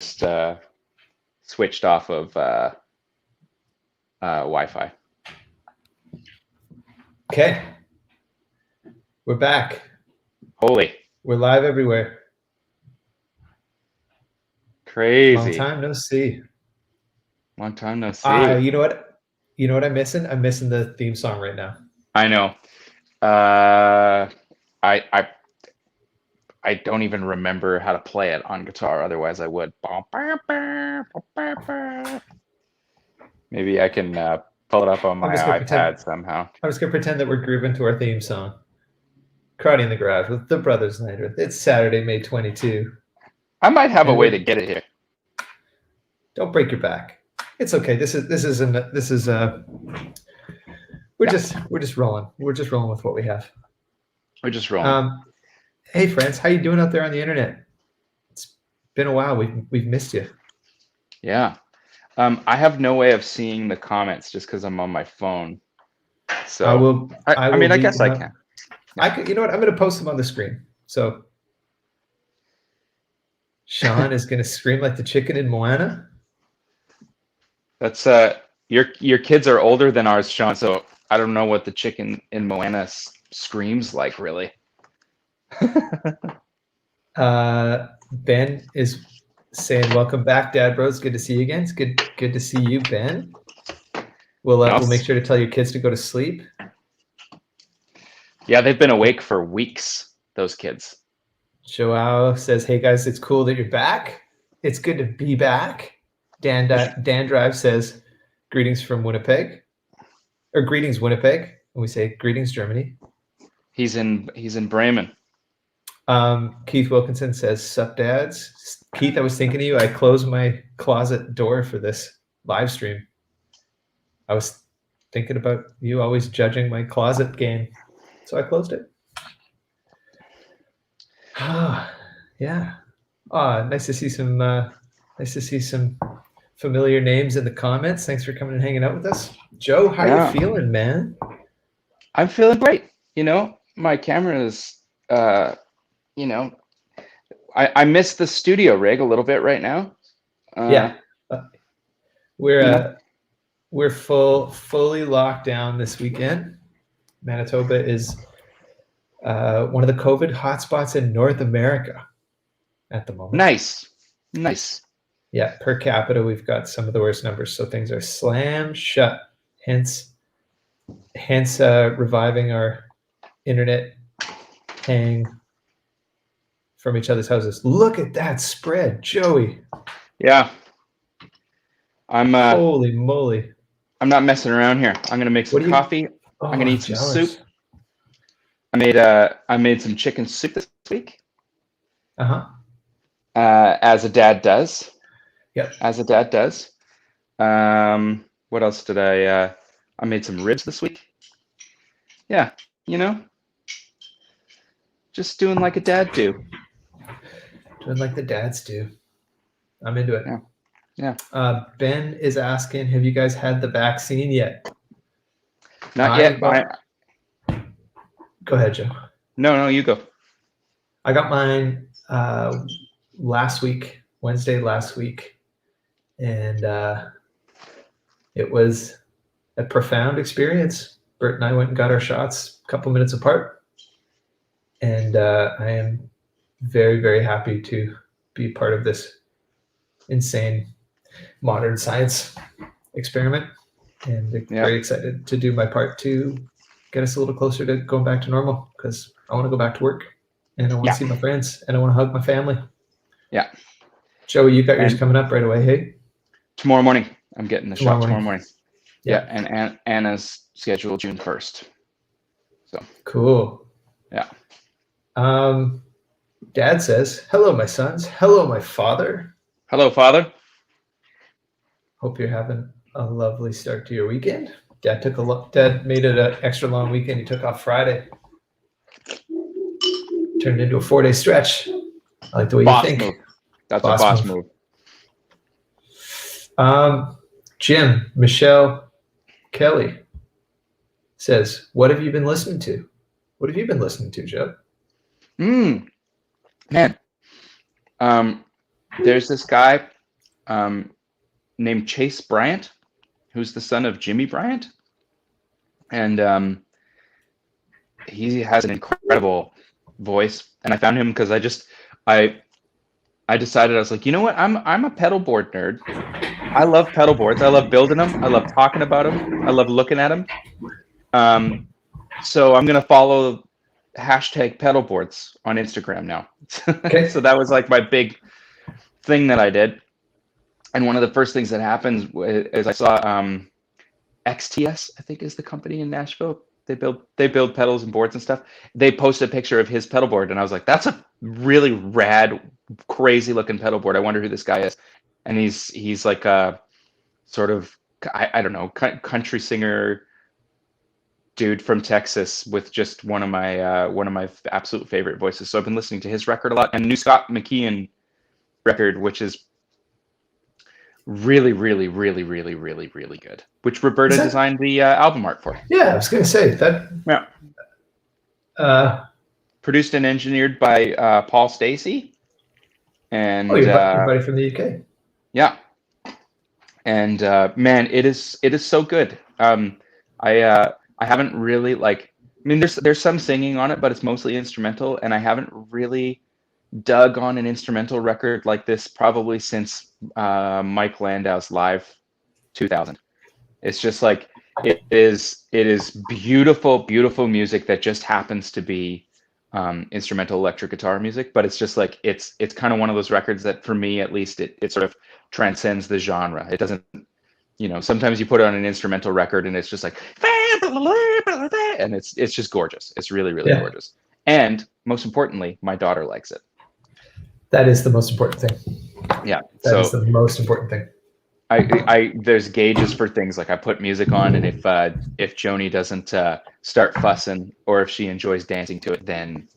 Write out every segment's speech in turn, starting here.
switched off of Wi-Fi. Okay. We're back. Holy. We're live everywhere. Crazy. Long time no see. Long time no see. You know what? You know what I'm missing? I'm missing the theme song right now. I know. I don't even remember how to play it on guitar. Otherwise, I would. Maybe I can pull it up on my iPad somehow. I'm just gonna pretend that we're grooving to our theme song. Karate in the Garage with the Brothers Night. It's Saturday, May 22. I might have a way to get it here. Don't break your back. It's okay. We're just rolling. We're just rolling with what we have. We're just rolling. Hey friends, how you doing out there on the internet? It's been a while. We've missed you. Yeah. I have no way of seeing the comments just because I'm on my phone. So I guess I can. You know what? I'm going to post them on the screen. So Sean is going to scream like the chicken in Moana. That's your kids are older than ours, Sean. So I don't know what the chicken in Moana screams like, really. Ben is saying, "Welcome back, Dad Bros. Good to see you again. It's good to see you, Ben. We'll make sure to tell your kids to go to sleep." Yeah, they've been awake for weeks, those kids. Joao says, "Hey guys, it's cool that you're back. It's good to be back." Dan Drive says, "Greetings from Winnipeg," or "Greetings Winnipeg," and we say, "Greetings Germany." He's in Bremen. Keith Wilkinson says, "Sup, dads." Keith, I was thinking of you. I closed my closet door for this live stream. I was thinking about you always judging my closet game, so I closed it. Yeah. Nice to see some familiar names in the comments. Thanks for coming and hanging out with us. Joe, how you feeling, man? I'm feeling great. My camera is I miss the studio rig a little bit right now. We're fully locked down this weekend. Manitoba is one of the COVID hotspots in North America at the moment. Nice. Yeah, per capita, we've got some of the worst numbers. So things are slammed shut. Hence, reviving our internet hang from each other's houses. Look at that spread, Joey. Yeah. Holy moly. I'm not messing around here. I'm gonna make some coffee. I'm gonna eat some soup. I made some chicken soup this week. As a dad does. Yep. As a dad does. What else did I made some ribs this week. Yeah, just doing like a dad do. Doing like the dads do. I'm into it. Yeah. Ben is asking, have you guys had the vaccine yet? Not yet. Go ahead, Joe. No, you go. I got mine Wednesday last week. And it was a profound experience. Bert and I went and got our shots a couple minutes apart. And I am very, very happy to be part of this insane modern science experiment. And very excited to do my part to get us a little closer to going back to normal, because I want to go back to work and I want to see my friends and I want to hug my family. Yeah. Joey, you got yours coming up right away, hey? Tomorrow morning. I'm getting the shot tomorrow morning. Yeah, and Anna's scheduled June 1st. So cool. Yeah. Dad says, "Hello, my sons. Hello, my father." Hello, Father. Hope you're having a lovely start to your weekend. Dad made it an extra long weekend. He took off Friday. Turned into a 4-day stretch. I like the way you think. Move. That's a boss move. Jim, Michelle, Kelly says, "What have you been listening to?" What have you been listening to, Joe? Man. there's this guy named Chase Bryant, who's the son of Jimmy Bryant, and he has an incredible voice. And I found him because I decided, I was like, you know what? I'm a pedalboard nerd. I love pedalboards. I love building them. I love talking about them. I love looking at them. So I'm gonna follow hashtag pedalboards on Instagram now. Okay. So that was like my big thing that I did. And one of the first things that happened is I saw XTS, I think is the company in Nashville. They build pedals and boards and stuff. They posted a picture of his pedalboard, and I was like, that's a really rad, crazy looking pedalboard. I wonder who this guy is. And he's like a sort of, I don't know, country singer dude from Texas with just one of my absolute favorite voices. So I've been listening to his record a lot, and new Scott McKeon record, which is really, really, really, really, really, really good. Which Roberta designed the album art for. Yeah, I was gonna say that. Yeah. Produced and engineered by Paul Stacey. And your buddy from the UK. Yeah. And man, it is so good. I haven't really there's some singing on it, but it's mostly instrumental, and I haven't really dug on an instrumental record like this probably since Mike Landau's Live 2000. It's just like it is beautiful, beautiful music that just happens to be instrumental electric guitar music, but it's just like it's kind of one of those records that, for me at least, it sort of transcends the genre. It doesn't, sometimes you put on an instrumental record and it's just like, and it's just gorgeous. It's really, really gorgeous. And most importantly, my daughter likes it. That is the most important thing. Yeah. That is the most important thing. I there's gauges for things, like I put music on, and if Joni doesn't start fussing, or if she enjoys dancing to it, then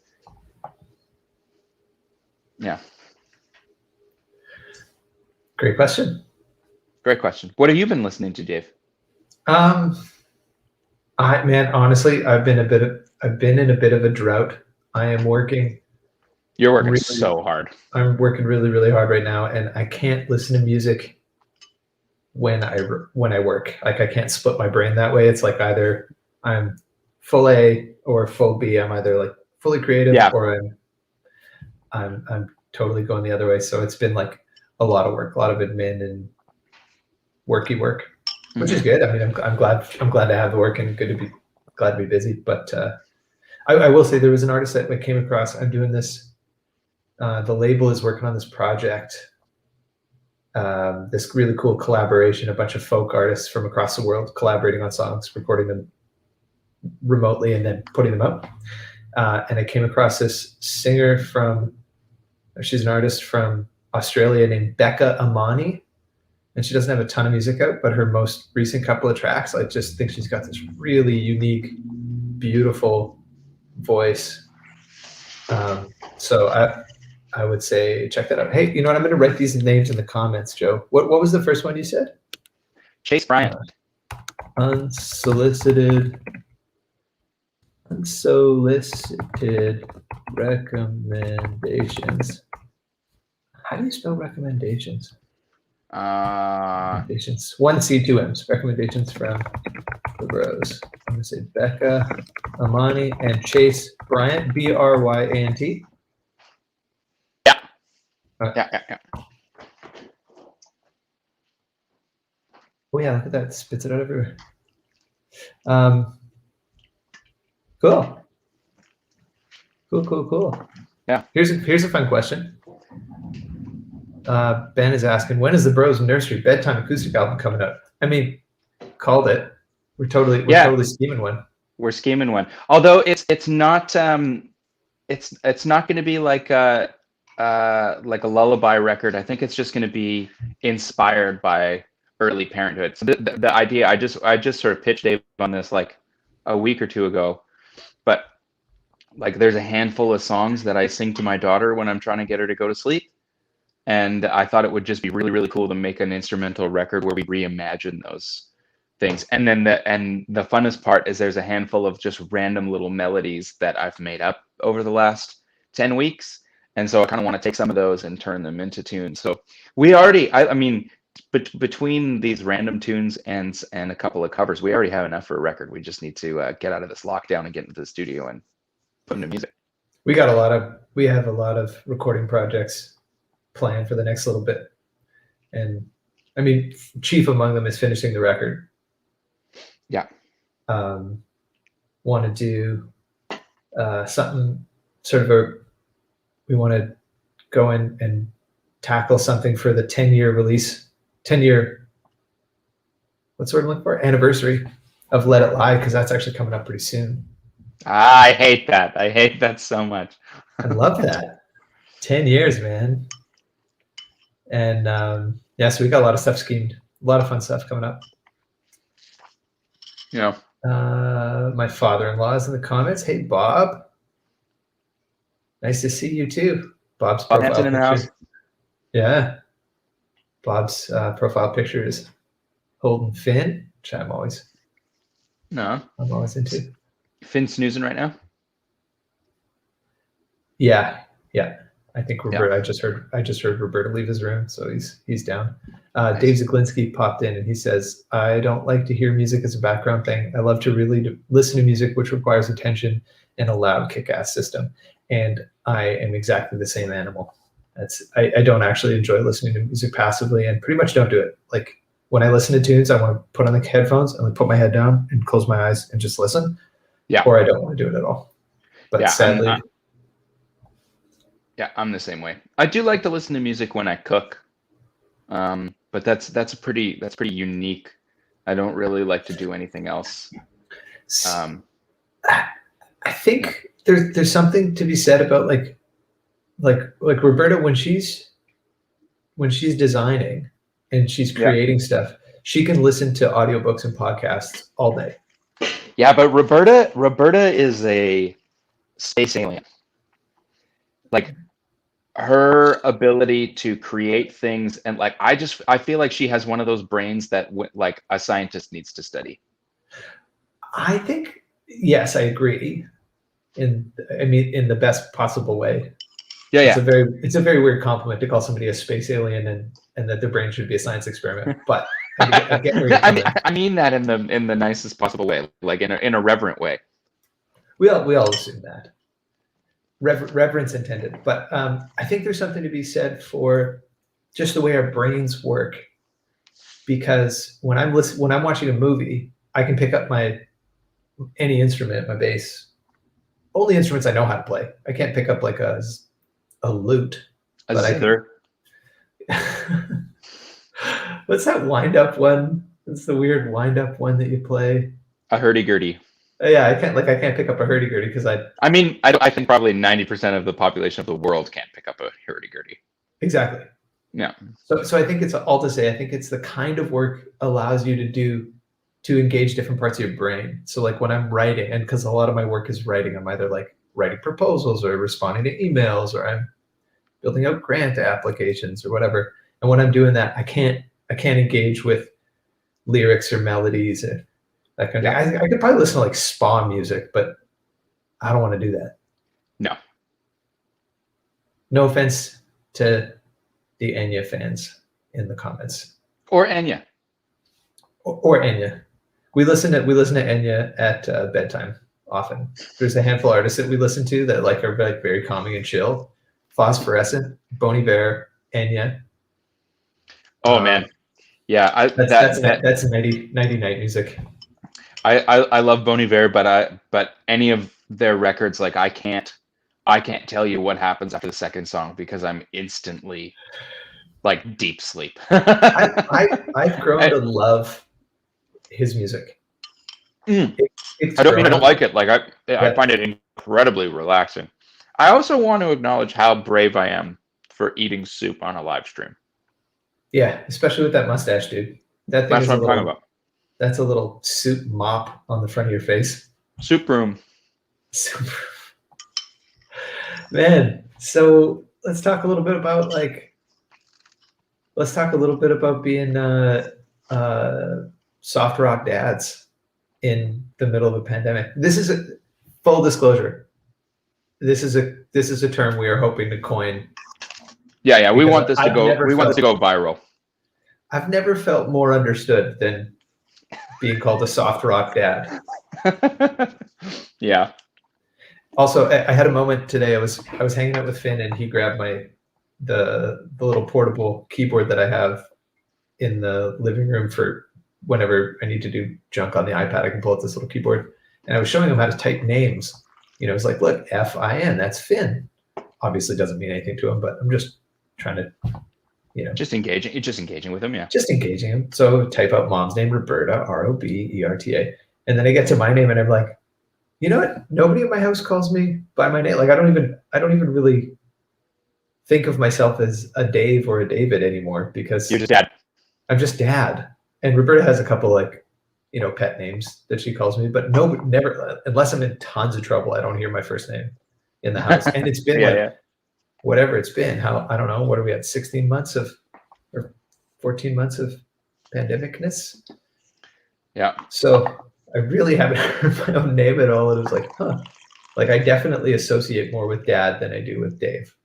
yeah. Great question. Great question. What have you been listening to, Dave? Honestly, I've been in a bit of a drought. I am working. You're working so hard. I'm working really, really hard right now, and I can't listen to music when I work. Like, I can't split my brain that way. It's like either I'm full A or full B. I'm either like fully creative, or I'm totally going the other way. So it's been like a lot of work, a lot of admin and worky work, which is good. I mean, I'm glad to have the work, and glad to be busy. But I will say, there was an artist that I came across. I'm doing this. The label is working on this project, this really cool collaboration, a bunch of folk artists from across the world collaborating on songs, recording them remotely, and then putting them up. And I came across this singer she's an artist from Australia named Becca Amani, and she doesn't have a ton of music out, but her most recent couple of tracks, I just think she's got this really unique, beautiful voice. So I would say check that out. Hey, you know what? I'm going to write these names in the comments, Joe. What was the first one you said? Chase Bryant. Unsolicited recommendations. How do you spell recommendations? Recommendations. 1 C, 2 M's. Recommendations from the bros. I'm going to say Becca Amani and Chase Bryant, Bryant. Yeah. Oh yeah, look at that. It spits it out everywhere. Cool. Yeah. Here's a fun question. Ben is asking, when is the Bros Nursery Bedtime Acoustic album coming out? I mean, called it. We're totally scheming one. We're scheming one. Although it's not it's not going to be like a lullaby record. I think it's just going to be inspired by early parenthood. So the idea, I just sort of pitched Dave on this like a week or two ago, but like there's a handful of songs that I sing to my daughter when I'm trying to get her to go to sleep. And I thought it would just be really, really cool to make an instrumental record where we reimagine those things. And then the funnest part is there's a handful of just random little melodies that I've made up over the last 10 weeks And so I kind of want to take some of those and turn them into tunes. So we already, I mean, between these random tunes and a couple of covers, we already have enough for a record. We just need to get out of this lockdown and get into the studio and put into music. We have a lot of recording projects planned for the next little bit. And I mean, chief among them is finishing the record. Yeah. Want to do something sort of we want to go in and tackle something for the 10-year release, 10-year, what's the word I'm looking for? Anniversary of Let It Lie, because that's actually coming up pretty soon. I hate that. I hate that so much. I love that. 10 years, man. And so we got a lot of stuff schemed, a lot of fun stuff coming up. Yeah. My father-in-law is in the comments. Hey, Bob. Nice to see you too. Bob's profile Hampton in the house. Yeah. Bob's profile picture is holding Finn, which I'm always into. Finn snoozing right now? Yeah. I think Roberta. Yeah. I just heard Roberta leave his room, so he's down. Nice. Dave Zaglinski popped in and he says, "I don't like to hear music as a background thing. I love to really listen to music which requires attention and a loud kick-ass system." And I am exactly the same animal. I don't actually enjoy listening to music passively, and pretty much don't do it. Like when I listen to tunes, I want to put on the headphones and put my head down and close my eyes and just listen. Yeah. Or I don't want to do it at all. But sadly. I'm the same way. I do like to listen to music when I cook, but that's pretty unique. I don't really like to do anything else. I think there's something to be said about like Roberta when she's designing and she's creating stuff, she can listen to audiobooks and podcasts all day. Yeah, but Roberta is a space alien. Like her ability to create things, and like I feel like she has one of those brains that like a scientist needs to study. I think yes, I agree. In the best possible way. Yeah, it's a very weird compliment to call somebody a space alien and that their brain should be a science experiment. But I get where you're coming. I mean that in the nicest possible way, like in a reverent way. We all assume that. Reverence intended, but I think there's something to be said for just the way our brains work. Because when I'm watching a movie, I can pick up any instrument, my bass. Only instruments I know how to play. I can't pick up like a lute. A zither. What's that wind up one? It's the weird wind up one that you play. A hurdy-gurdy. Yeah, I can't pick up a hurdy-gurdy because I think probably 90% of the population of the world can't pick up a hurdy-gurdy. Exactly. Yeah. So I think it's all to say, I think it's the kind of work allows you to engage different parts of your brain. So like when I'm writing, and because a lot of my work is writing, I'm either like writing proposals or responding to emails, or I'm building out grant applications or whatever. And when I'm doing that, I can't engage with lyrics or melodies and that kind of thing. I could probably listen to like spa music, but I don't want to do that. No offense to the Enya fans in the comments. Or Enya. Or Enya. We listen to Enya at bedtime often. There's a handful of artists that we listen to that like are like very calming and chill. Phosphorescent, Bon Iver, Enya. Oh man, yeah, that's 90 night music. I love Bon Iver, but any of their records, like I can't tell you what happens after the second song because I'm instantly like deep sleep. I've grown to love his music. I don't mean I don't like it. Like I find it incredibly relaxing. I also want to acknowledge how brave I am for eating soup on a live stream. Yeah, especially with that mustache, dude. That's what I'm talking about. That's a little soup mop on the front of your face. Soup room. Man, so let's talk a little bit about being soft rock dads in the middle of a pandemic. This is a full disclosure. this is a term we are hoping to coin. Yeah. We want this to I've go. never We want this to felt- go viral. I've never felt more understood than being called a soft rock dad. Yeah. Also, I had a moment today. I was hanging out with Finn, and he grabbed the little portable keyboard that I have in the living room for whenever I need to do junk on the iPad. I can pull out this little keyboard, and I was showing him how to type names. You know, it's like, look, Fin, that's Finn. Obviously, doesn't mean anything to him, but I'm just trying to, you know, Just engaging with him. Yeah. just engaging him. So type out mom's name, Roberta, Roberta, and then I get to my name, and I'm like, you know what? Nobody at my house calls me by my name. Like I don't even really think of myself as a Dave or a David anymore because You're just dad. I'm just dad. And Roberta has a couple like, you know, pet names that she calls me, but never, unless I'm in tons of trouble, I don't hear my first name in the house. And it's been whatever it's been. I don't know. What are we at? 16 months or 14 months of pandemicness. Yeah. So I really haven't heard my own name at all. And it was like, huh. Like I definitely associate more with dad than I do with Dave.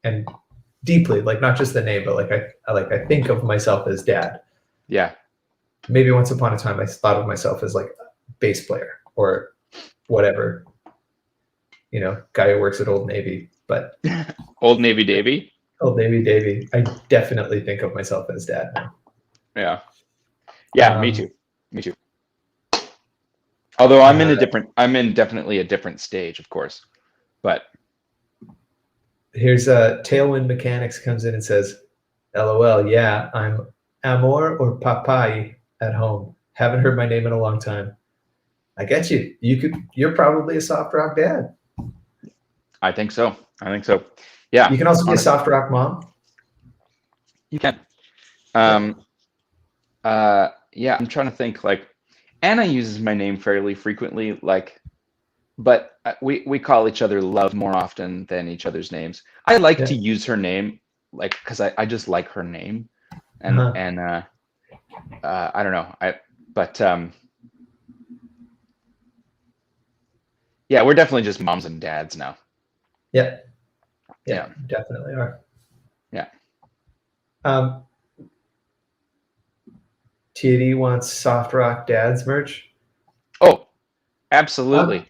And deeply, like not just the name, but like I think of myself as dad. Yeah. Maybe once upon a time I thought of myself as like a bass player or whatever, you know, guy who works at Old Navy. But Old Navy Davy. Old Navy Davy. I definitely think of myself as dad now. Yeah. Yeah, me too. Although I'm in definitely a different stage, of course. But here's Tailwind Mechanics comes in and says, LOL, yeah, I'm Amor or Papai at home. Haven't heard my name in a long time. I get you. You're probably a soft rock dad. I think so. Yeah. You can also be a soft rock mom. You can. Yeah, I'm trying to think. Like, Anna uses my name fairly frequently. Like, but we call each other love more often than each other's names. I like to use her name, like, because I just like her name, and I don't know. Yeah, we're definitely just moms and dads now. Yeah, definitely are. Yeah. TD wants soft rock dads merch. Oh, absolutely.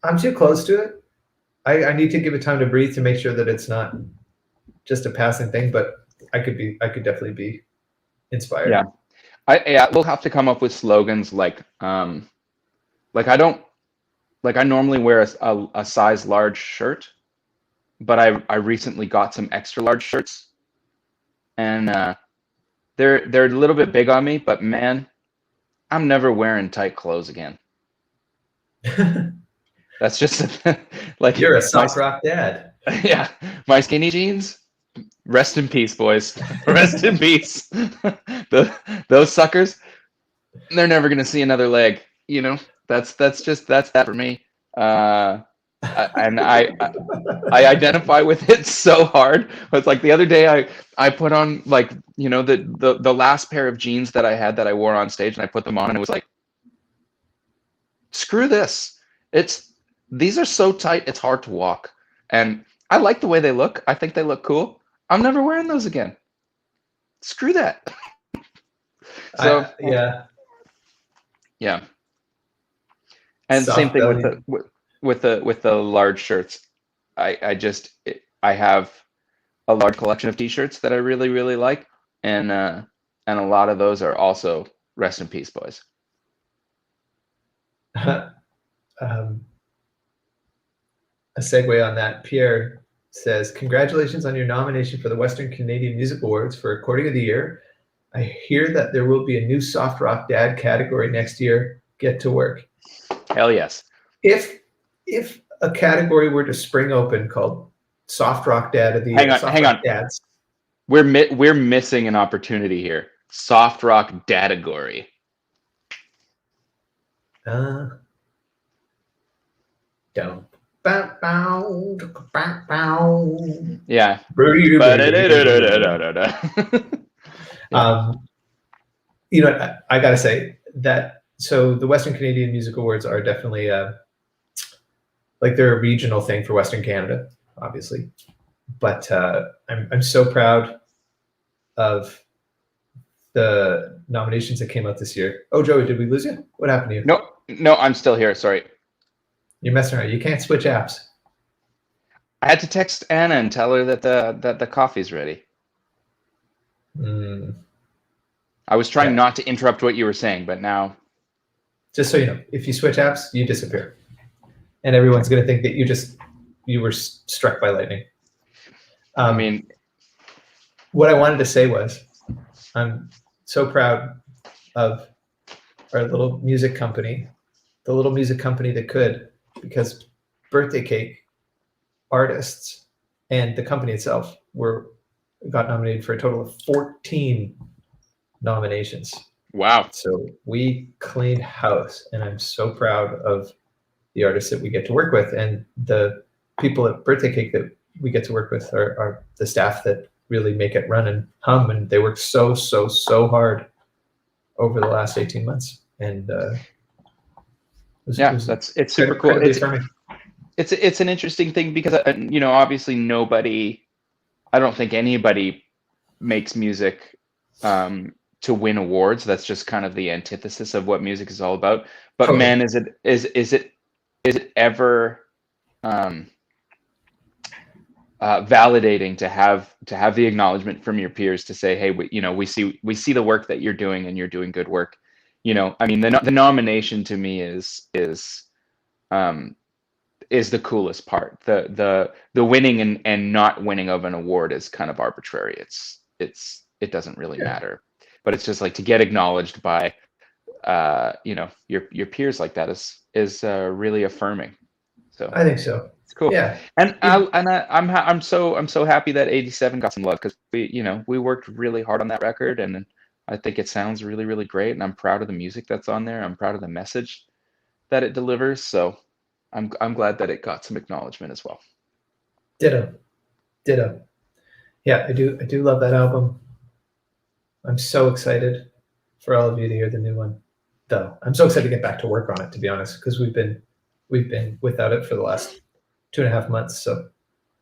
I'm too close to it. I need to give it time to breathe to make sure that it's not just a passing thing, but I could definitely be inspired. Yeah. We'll have to come up with slogans like I normally wear a size large shirt, but I recently got some extra large shirts, and they're a little bit big on me, but man, I'm never wearing tight clothes again. That's just like you're a soft rock dad. Yeah, my skinny jeans. Rest in peace, boys. Rest in peace. Those suckers, they're never gonna see another leg. You know, that's that for me. And I identify with it so hard. It's like the other day I put on, like, you know, the last pair of jeans that I had that I wore on stage, and I put them on and it was like, screw this. These are so tight, it's hard to walk. And I like the way they look. I think they look cool. I'm never wearing those again. Screw that. So yeah. And Soft same thing belly. with the large shirts. I have a large collection of t-shirts that I really, really like, and a lot of those are also rest in peace, boys. A segue on that, Pierre says, congratulations on your nomination for the Western Canadian Music Awards for Recording of the Year. I hear that there will be a new soft rock dad category next year. Get to work. Hell yes. If a category were to spring open called Soft Rock Dad of the Year, hang on. Dads. We're missing an opportunity here. Soft rock dadagory. Don't. Yeah. You know, I gotta say that. So the Western Canadian Music Awards are definitely like they're a regional thing for Western Canada, obviously. But I'm so proud of the nominations that came out this year. Oh, Joey, did we lose you? What happened to you? No, I'm still here. Sorry. You're messing around. You can't switch apps. I had to text Anna and tell her that the coffee's ready. I was trying not to interrupt what you were saying, but now. Just so you know, if you switch apps, you disappear, and everyone's going to think that you were struck by lightning. I mean, what I wanted to say was, I'm so proud of our little music company, the little music company that could, because Birthday Cake artists and the company itself got nominated for a total of 14 nominations. Wow. So we cleaned house, and I'm so proud of the artists that we get to work with, and the people at Birthday Cake that we get to work with are the staff that really make it run and hum, and they work so hard over the last 18 months. And it's super cool. It's an interesting thing because obviously I don't think anybody makes music to win awards. That's just kind of the antithesis of what music is all about. But totally. Man, is it ever validating to have the acknowledgement from your peers to say, hey, we see the work that you're doing, and you're doing good work. I mean, the nomination to me is the coolest part. The winning and not winning of an award is kind of arbitrary. It doesn't really matter, but it's just like to get acknowledged by your peers like that is really affirming. So I think so. It's cool. Yeah. And I'm so happy that 87 got some love, because we worked really hard on that record, and I think it sounds really, really great, and I'm proud of the music that's on there. I'm proud of the message that it delivers. So I'm glad that it got some acknowledgement as well. Ditto. Yeah, I do love that album. I'm so excited for all of you to hear the new one, though. I'm so excited to get back to work on it, to be honest, because we've been without it for the last 2.5 months. So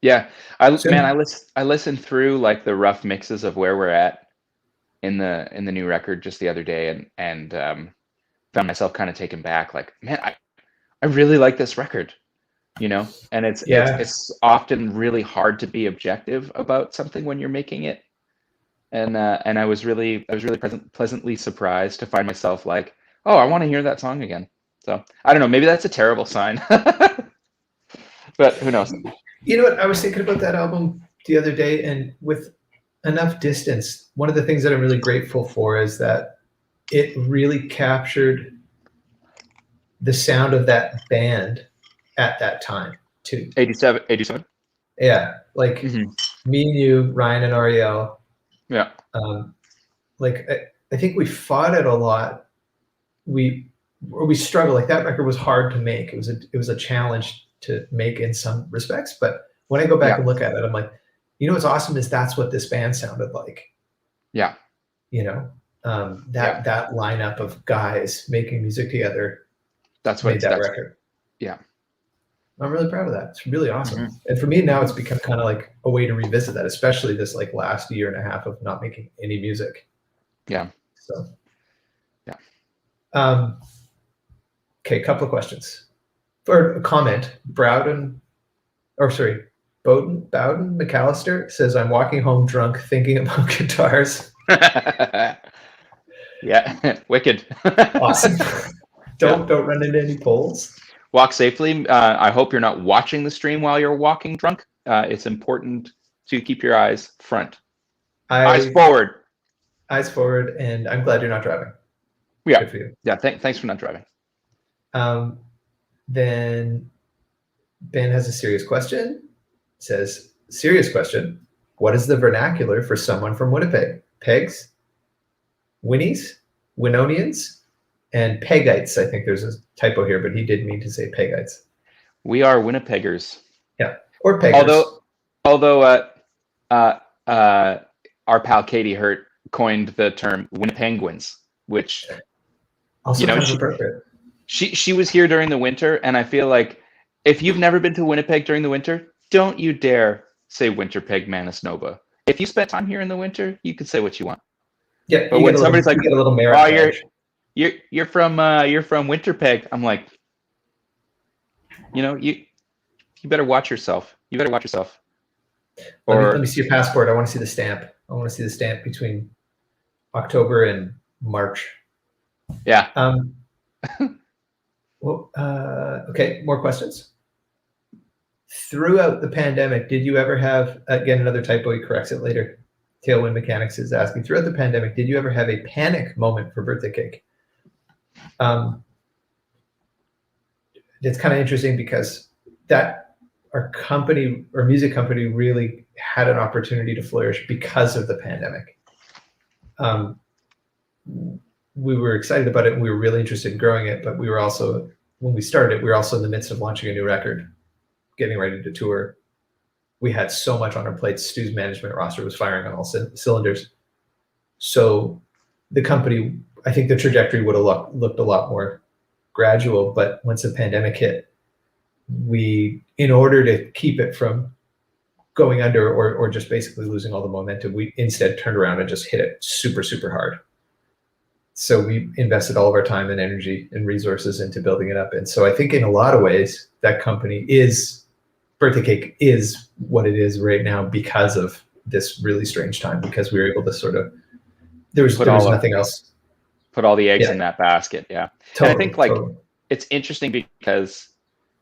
yeah, I listened through like the rough mixes of where we're at in the new record just the other day, and found myself kind of taken back. Like, man, I really like this record, and it's often really hard to be objective about something when you're making it. And I was really pleasantly surprised to find myself like, oh, I want to hear that song again. So I don't know, maybe that's a terrible sign, but who knows? You know what? I was thinking about that album the other day, and with enough distance, one of the things that I'm really grateful for is that it really captured the sound of that band at that time too. 87. Yeah, like me and you, Ryan and Ariel. Yeah. I think we fought it a lot. We struggled. Like, that record was hard to make. It was a challenge to make in some respects. But when I go back and look at it, I'm like, what's awesome is that's what this band sounded like. Yeah. That lineup of guys making music together. That's what made that record. Yeah. I'm really proud of that. It's really awesome. And for me now, it's become kind of like a way to revisit that, especially this like last year and a half of not making any music. Yeah. So. Yeah. Okay, couple of questions. For a comment, Bowden McAllister says, I'm walking home drunk thinking about guitars. Yeah, wicked. Awesome. Don't run into any poles. Walk safely. I hope you're not watching the stream while you're walking drunk. It's important to keep your eyes front. Eyes forward. Eyes forward, and I'm glad you're not driving. Yeah. Good for you. Yeah, thanks for not driving. Then Ben has a serious question. It says, serious question. What is the vernacular for someone from Winnipeg? Pegs? Winnies? Winnonians? And Pegites. I think there's a typo here, but he did mean to say Pegites. We are Winnipeggers. Yeah, or Peggers. Although our pal Katie Hurt coined the term Winnipenguins, which also kind of appropriate. She was here during the winter, and I feel like if you've never been to Winnipeg during the winter, don't you dare say Winterpeg, Manitoba. If you spent time here in the winter, you can say what you want. Yeah, But when somebody's like, you get a little merit "Oh, badge. you're from Winterpeg," I'm like, you better watch yourself. You better watch yourself. Let me see your passport. I want to see the stamp. I want to see the stamp between October and March. Yeah. Well, okay, more questions. Throughout the pandemic, did you ever have, again, another typo, he corrects it later. Tailwind Mechanics is asking, throughout the pandemic, did you ever have a panic moment for birthday cake? It's kind of interesting because our company, our music company, really had an opportunity to flourish because of the pandemic. We were excited about it and we were really interested in growing it, but we were also, when we started, we were also in the midst of launching a new record, getting ready to tour. We had so much on our plates. Stu's management roster was firing on all cylinders. So the company, I think the trajectory would have looked a lot more gradual, but once the pandemic hit, we, in order to keep it from going under or just basically losing all the momentum, we instead turned around and just hit it super, super hard. So we invested all of our time and energy and resources into building it up. And so I think in a lot of ways, that company Birthday Cake is what it is right now because of this really strange time, because we were able to sort of, there was nothing else. Put all the eggs in that basket. Yeah. Totally, and I think it's interesting because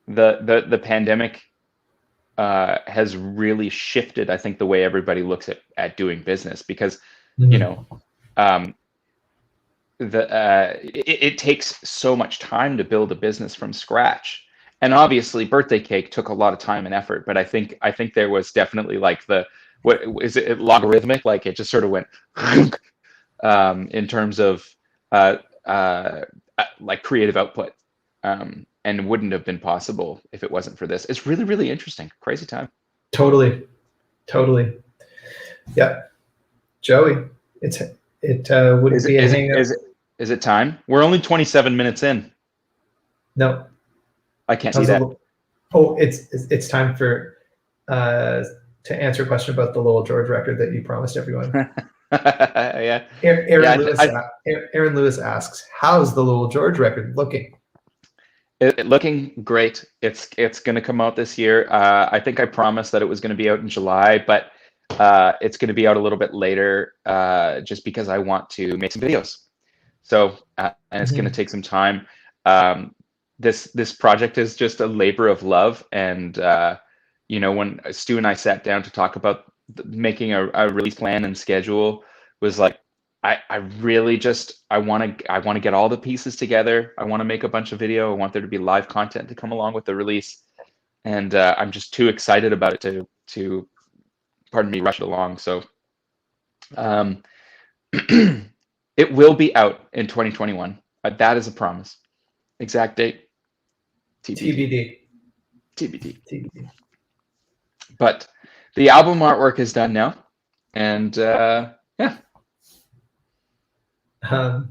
the pandemic has really shifted, I think, the way everybody looks at doing business, because, it takes so much time to build a business from scratch. And obviously Birthday Cake took a lot of time and effort, but I think there was definitely like what is it, logarithmic? Like it just sort of went in terms of like creative output, and wouldn't have been possible if it wasn't for this. It's really, really interesting. Crazy time. Totally. Yeah. Joey, it wouldn't be a hangout. Is it time? We're only 27 minutes in. No. I can't see that. It's time for to answer a question about the Lowell George record that you promised everyone. Yeah. Aaron Lewis asks, how's the Lowell George record looking? Looking great. It's going to come out this year. I think I promised that it was going to be out in July, but it's going to be out a little bit later, just because I want to make some videos. So and it's going to take some time. This project is just a labor of love, and when Stu and I sat down to talk about making a release plan and schedule, was like, I really just I want to get all the pieces together. I want to make a bunch of video. I want there to be live content to come along with the release, and I'm just too excited about it to pardon me, rush it along. So it will be out in 2021. That is a promise. Exact date, TBD. But the album artwork is done now, and yeah. I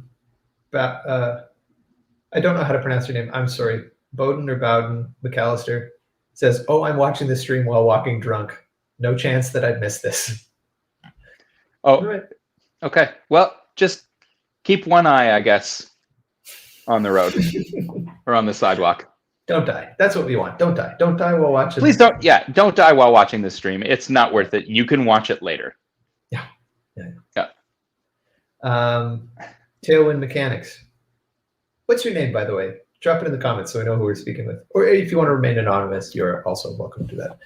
don't know how to pronounce your name. I'm sorry. Bowden or Bowden McAllister says, "Oh, I'm watching the stream while walking drunk. No chance that I'd miss this." Oh, right. Okay. Well, just keep one eye, I guess, on the road or on the sidewalk. Don't die. That's what we want. Don't die. Don't die while watching. Please don't. Yeah, don't die while watching the stream. It's not worth it. You can watch it later. Yeah. Tailwind Mechanics. What's your name, by the way? Drop it in the comments so we know who we're speaking with. Or if you want to remain anonymous, you're also welcome to that.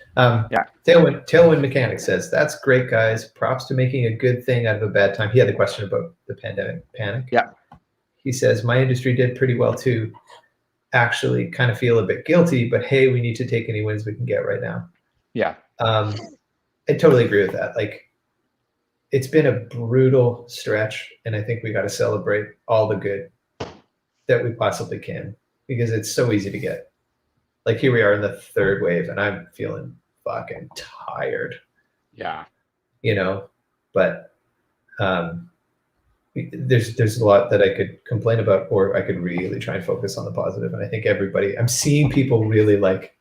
Yeah. Tailwind Mechanics says, that's great, guys. Props to making a good thing out of a bad time. He had the question about the pandemic panic. Yeah. He says, my industry did pretty well too. Actually kind of feel a bit guilty, but hey, we need to take any wins we can get right now. Yeah. I totally agree with that. Like, it's been a brutal stretch, and I think we got to celebrate all the good that we possibly can, because it's so easy to get. Like, here we are in the third wave, and I'm feeling fucking tired. Yeah. You know, but there's a lot that I could complain about, or I could really try and focus on the positive. And I think I'm seeing people really like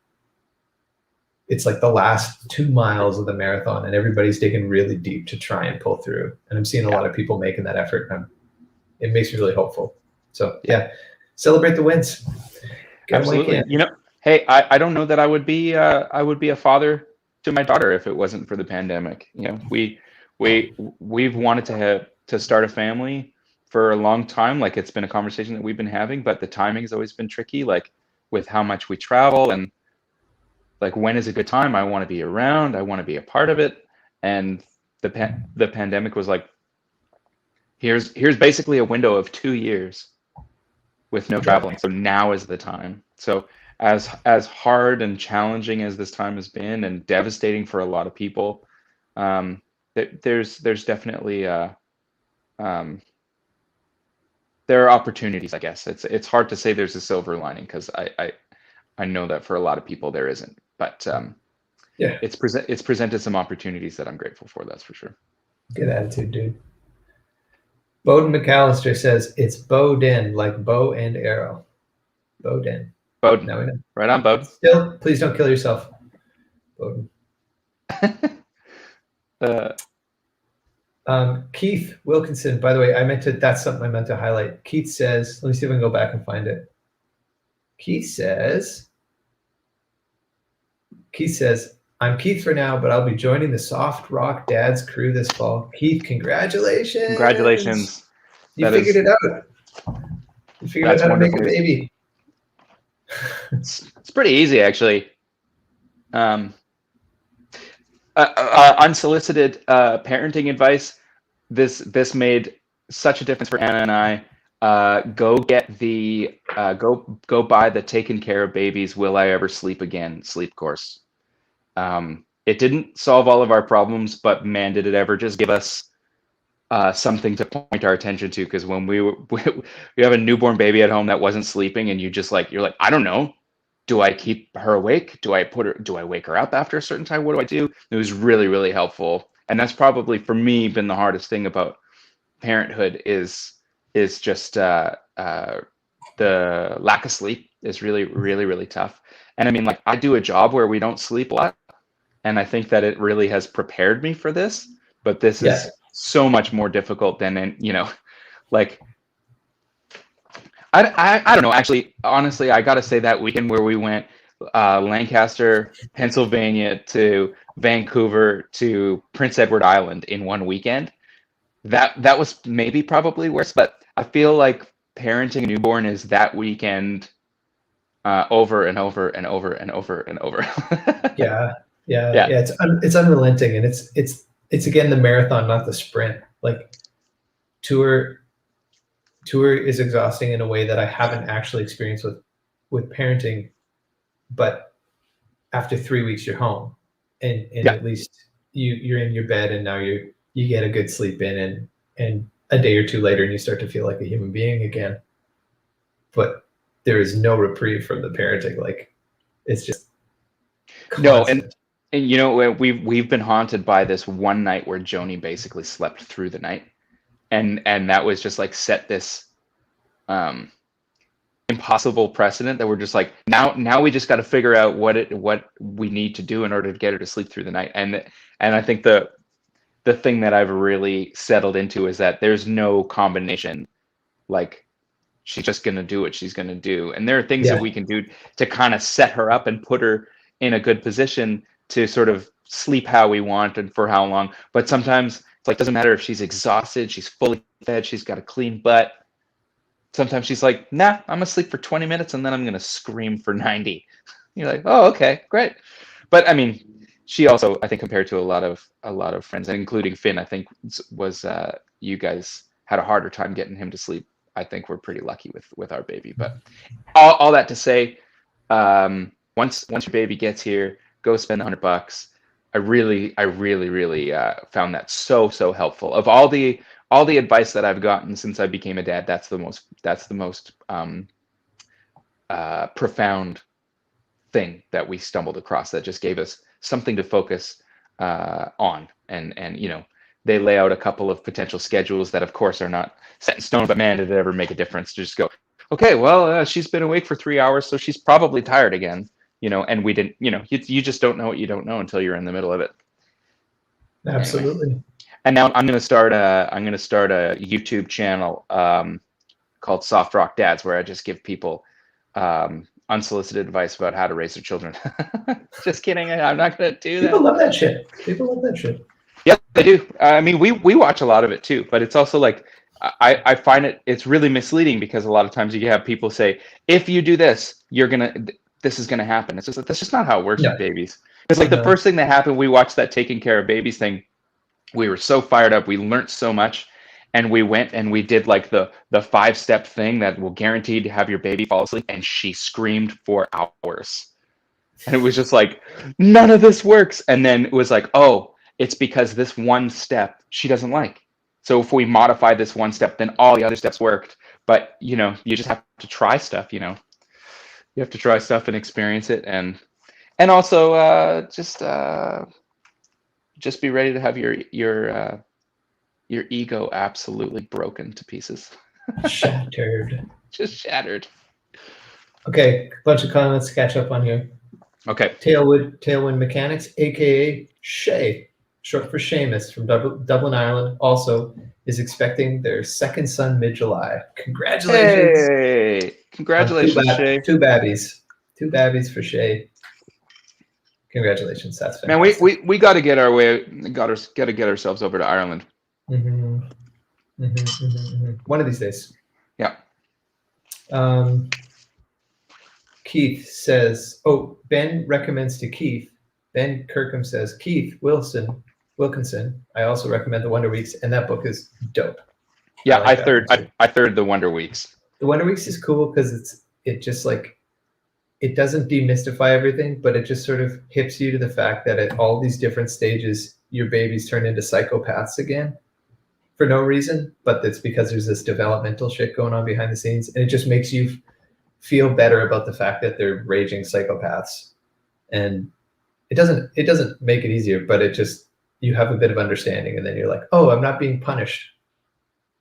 it's like the last 2 miles of the marathon and everybody's digging really deep to try and pull through. And I'm seeing a lot of people making that effort. And it makes me really hopeful. So yeah, celebrate the wins. Absolutely. You know, hey, I don't know that I would be a father to my daughter if it wasn't for the pandemic. You know, we've wanted to start a family for a long time. Like, it's been a conversation that we've been having, but the timing has always been tricky, like with how much we travel and like when is a good time. I want to be around, I want to be a part of it. And the pandemic was like, here's basically a window of 2 years with no traveling. So now is the time. So as hard and challenging as this time has been and devastating for a lot of people, there's definitely there are opportunities, I guess. It's hard to say there's a silver lining, because I know that for a lot of people there isn't. But it's presented some opportunities that I'm grateful for, that's for sure. Good attitude, dude. Bowden McAllister says it's Bowden, like bow and arrow. Bowden. Bowden. Now we know. Right on, Bowden. Still, please don't kill yourself, Bowden. Keith Wilkinson, by the way, that's something I meant to highlight. Keith says, let me see if I can go back and find it. Keith says, I'm Keith for now, but I'll be joining the Soft Rock Dads crew this fall. Keith, congratulations. Congratulations. You figured it out. You figured out how to make a baby. It's pretty easy, actually. Unsolicited parenting advice. This made such a difference for Anna and I. Go buy the Taken Care of Babies, Will I Ever Sleep Again sleep course. It didn't solve all of our problems, but man, did it ever just give us something to point our attention to. Because when we have a newborn baby at home that wasn't sleeping, and you're like, I don't know, do I keep her awake? Do I wake her up after a certain time? What do I do? It was really, really helpful. And that's probably for me been the hardest thing about parenthood is just the lack of sleep is really, really, really tough. And I mean, like, I do a job where we don't sleep a lot, and I think that it really has prepared me for this, but this is so much more difficult than, like, I don't know. Actually, honestly, I got to say that weekend where we went Lancaster, Pennsylvania to Vancouver to Prince Edward Island in one weekend, that was maybe probably worse, but I feel like parenting a newborn is that weekend over and over and over and over and over. Yeah. It's unrelenting, and it's again the marathon, not the sprint. Like, tour is exhausting in a way that I haven't actually experienced with parenting. But after 3 weeks, you're home, and at least you're in your bed, and now you get a good sleep in, and a day or two later, and you start to feel like a human being again. But there is no reprieve from the parenting. Like, it's just constant. No, and we've been haunted by this one night where Joni basically slept through the night, and that was just like set this impossible precedent that we're just like, now we just got to figure out what we need to do in order to get her to sleep through the night. And I think the thing that I've really settled into is that there's no combination. Like, she's just going to do what she's going to do. And there are things that we can do to kind of set her up and put her in a good position to sort of sleep how we want and for how long. But sometimes it's like, doesn't matter if she's exhausted, she's fully fed, she's got a clean butt. Sometimes she's like, nah, I'm going to sleep for 20 minutes and then I'm going to scream for 90. You're like, oh, okay, great. But I mean, she also, I think, compared to a lot of friends, and including Finn, I think was you guys had a harder time getting him to sleep. I think we're pretty lucky with our baby. But all that to say, once your baby gets here, go spend $100. I really found that so helpful. Of all the advice that I've gotten since I became a dad, that's the most profound thing that we stumbled across that just gave us something to focus on. And they lay out a couple of potential schedules that of course are not set in stone, but man, did it ever make a difference to just go, okay, well, she's been awake for 3 hours, so she's probably tired again. you know, and we didn't, you know, you just don't know what you don't know until you're in the middle of it. Absolutely. Anyway. And now I'm gonna start a YouTube channel called Soft Rock Dads, where I just give people unsolicited advice about how to raise their children. Just kidding. I'm not gonna do that. People love that shit. People love that shit. Yeah, they do. I mean, we watch a lot of it too, but it's also like I find it's really misleading, because a lot of times you have people say, if you do this, this is gonna happen. It's just like, that's just not how it works with babies. It's like the first thing that happened, we watched that taking care of babies thing. We were so fired up. We learned so much, and we went and we did like the 5-step thing that will guarantee to have your baby fall asleep, and she screamed for hours. And it was just like, none of this works. And then it was like, oh, it's because this one step she doesn't like. So if we modify this one step, then all the other steps worked. But, you know, you just have to try stuff, you know. You have to try stuff and experience it, and also just be ready to have your ego absolutely broken to pieces. Shattered. Just shattered. Okay, a bunch of comments to catch up on here. Okay. Tailwind Mechanics, aka Shay, short for Seamus, from Dublin, Ireland, also is expecting their second son mid-July. Congratulations! Hey, congratulations, Shay. Two babbies for Shay. Congratulations, that's fantastic. Man, we got to get our way. Got to get ourselves over to Ireland. One of these days. Yeah. Keith says, Ben recommends to Keith. Ben Kirkham says, Keith Wilkinson. I also recommend the Wonder Weeks, and that book is dope. Yeah, I third the Wonder Weeks. The Wonder Weeks is cool because it just like, it doesn't demystify everything, but it just sort of hips you to the fact that at all these different stages, your babies turn into psychopaths again for no reason, but it's because there's this developmental shit going on behind the scenes, and it just makes you feel better about the fact that they're raging psychopaths. And it doesn't make it easier, but it just, you have a bit of understanding, and then you're like, oh, I'm not being punished.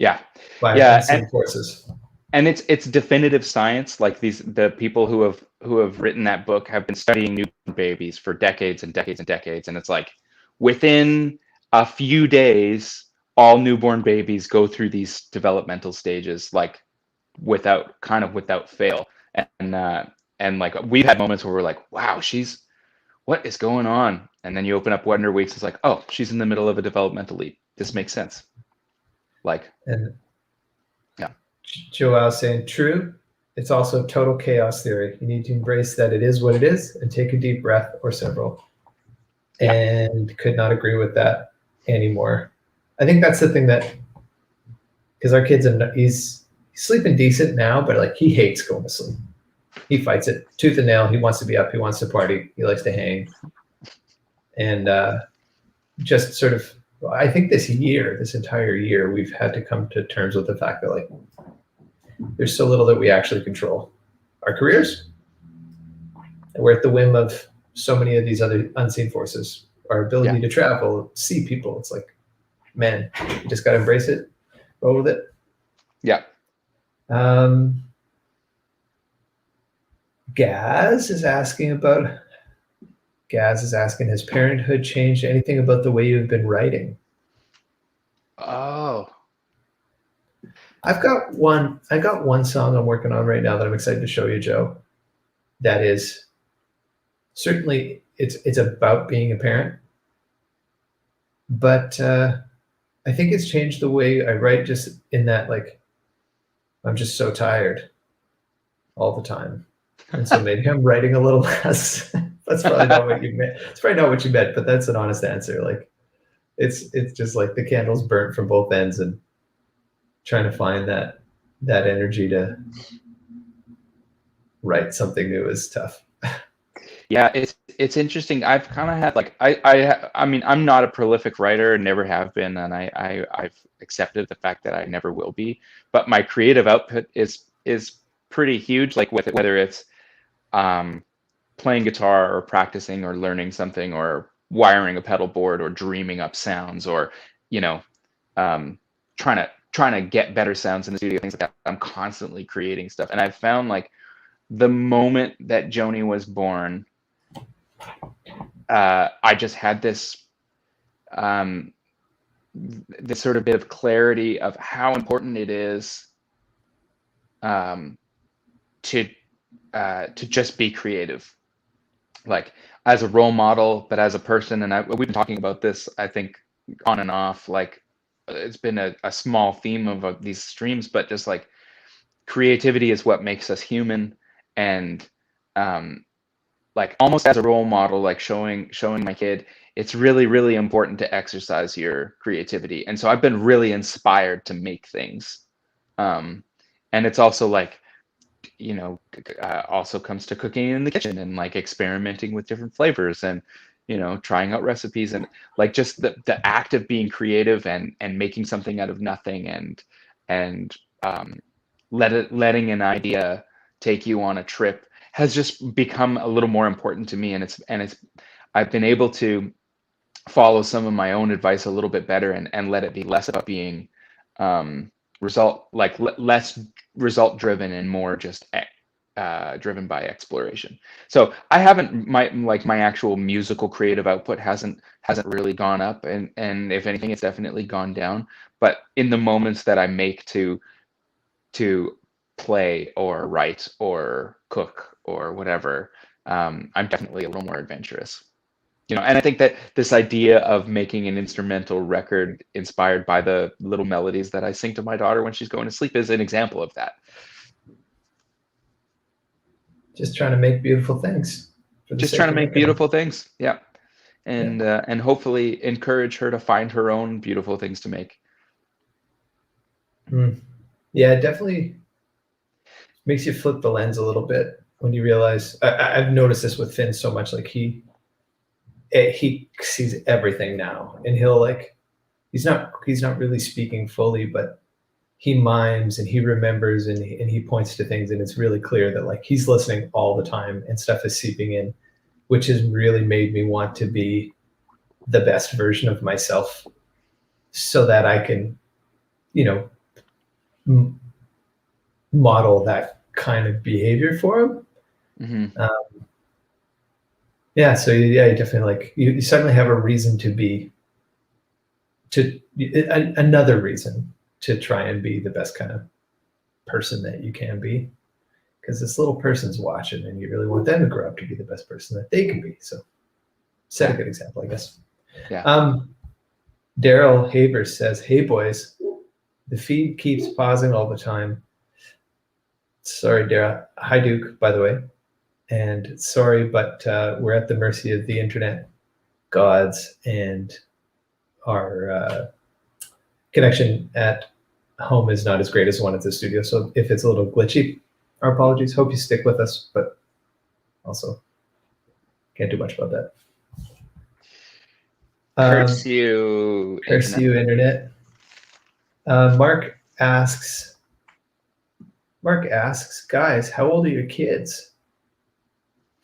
Yeah. By unseen forces. And it's definitive science. Like the people who have written that book have been studying newborn babies for decades and decades and decades. And it's like, within a few days, all newborn babies go through these developmental stages, like without fail. And like, we've had moments where we're like, wow, what is going on? And then you open up Wonder Weeks, it's like, oh, she's in the middle of a developmental leap. This makes sense. Like, and yeah. Joel saying, true. It's also total chaos theory. You need to embrace that it is what it is and take a deep breath or several. Yeah. And could not agree with that anymore. I think that's the thing that, because our kid's he's sleeping decent now, but like he hates going to sleep. He fights it tooth and nail. He wants to be up. He wants to party. He likes to hang. And just sort of, I think this entire year, we've had to come to terms with the fact that like there's so little that we actually control. Our careers, and we're at the whim of so many of these other unseen forces. Our ability to travel, see people. It's like, man, you just got to embrace it, roll with it. Yeah. Gaz is asking, has parenthood changed anything about the way you've been writing? Oh. I got one song I'm working on right now that I'm excited to show you, Joe. That is certainly, it's about being a parent, but I think it's changed the way I write, just in that, like, I'm just so tired all the time. And so maybe I'm writing a little less. That's probably not what you meant. It's probably not what you meant, but that's an honest answer. Like, it's just like the candle's burnt from both ends, and trying to find that energy to write something new is tough. Yeah, it's interesting. I've kind of had like I mean, I'm not a prolific writer, never have been, and I've accepted the fact that I never will be. But my creative output is pretty huge. Like whether it's playing guitar or practicing or learning something or wiring a pedal board or dreaming up sounds or, you know, trying to get better sounds in the studio, things like that. I'm constantly creating stuff. And I've found like the moment that Joni was born, I just had this this sort of bit of clarity of how important it is to just be creative, like as a role model, but as a person. And we've been talking about this, I think, on and off. Like it's been a small theme of these streams, but just like creativity is what makes us human. And like almost as a role model, like showing my kid, it's really, really important to exercise your creativity. And so I've been really inspired to make things. And it's also like, you know, also comes to cooking in the kitchen and like experimenting with different flavors and, you know, trying out recipes and like just the act of being creative and making something out of nothing and letting an idea take you on a trip has just become a little more important to me. And it's I've been able to follow some of my own advice a little bit better and let it be less about being less result driven and more just driven by exploration. So I haven't my actual musical creative output hasn't really gone up, and if anything, it's definitely gone down. But in the moments that I make to play or write or cook or whatever, I'm definitely a little more adventurous. You know, and I think that this idea of making an instrumental record inspired by the little melodies that I sing to my daughter when she's going to sleep is an example of that. Just trying to make beautiful things. Just trying to make beautiful things. Yeah. And hopefully encourage her to find her own beautiful things to make. Yeah, it definitely makes you flip the lens a little bit when you realize, I've noticed this with Finn so much, like he sees everything now, and he'll like, he's not really speaking fully, but he mimes and he remembers and he points to things, and it's really clear that like he's listening all the time and stuff is seeping in, which has really made me want to be the best version of myself so that I can, you know, model that kind of behavior for him. Mm-hmm. Yeah, so yeah, you definitely like you suddenly have a reason another reason to try and be the best kind of person that you can be, because this little person's watching and you really want them to grow up to be the best person that they can be. So set a good example, I guess. Yeah. Daryl Haber says, "Hey boys, the feed keeps pausing all the time." Sorry, Daryl. Hi, Duke, by the way. And sorry, but we're at the mercy of the internet gods, and our connection at home is not as great as the one at the studio. So if it's a little glitchy, our apologies. Hope you stick with us, but also can't do much about that. Curse you, curse internet. you, internet. Mark asks, guys, how old are your kids?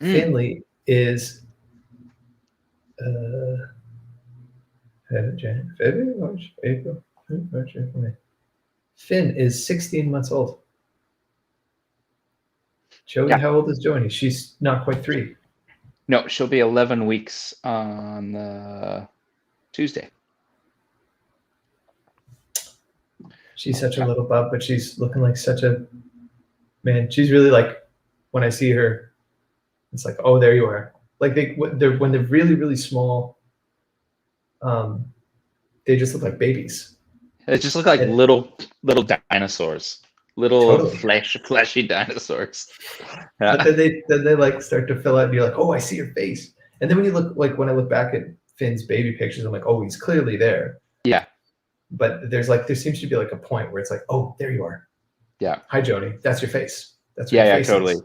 Finley is February, March, April, March, April, May. Finn is 16 months old. Joey, how old is Joey? She's not quite 3. No, she'll be 11 weeks on Tuesday. She's such a little bub, but she's looking like such a man. She's really like, when I see her, it's like, oh, there you are. Like when they're really, really small, they just look like babies. They just look like little dinosaurs, little fleshy dinosaurs. But then they like start to fill out, and you're like, oh, I see your face. And then when you look, like when I look back at Finn's baby pictures, I'm like, oh, he's clearly there. Yeah. But there seems to be like a point where it's like, oh, there you are. Yeah. Hi, Joni. That's your face. That's what your face is.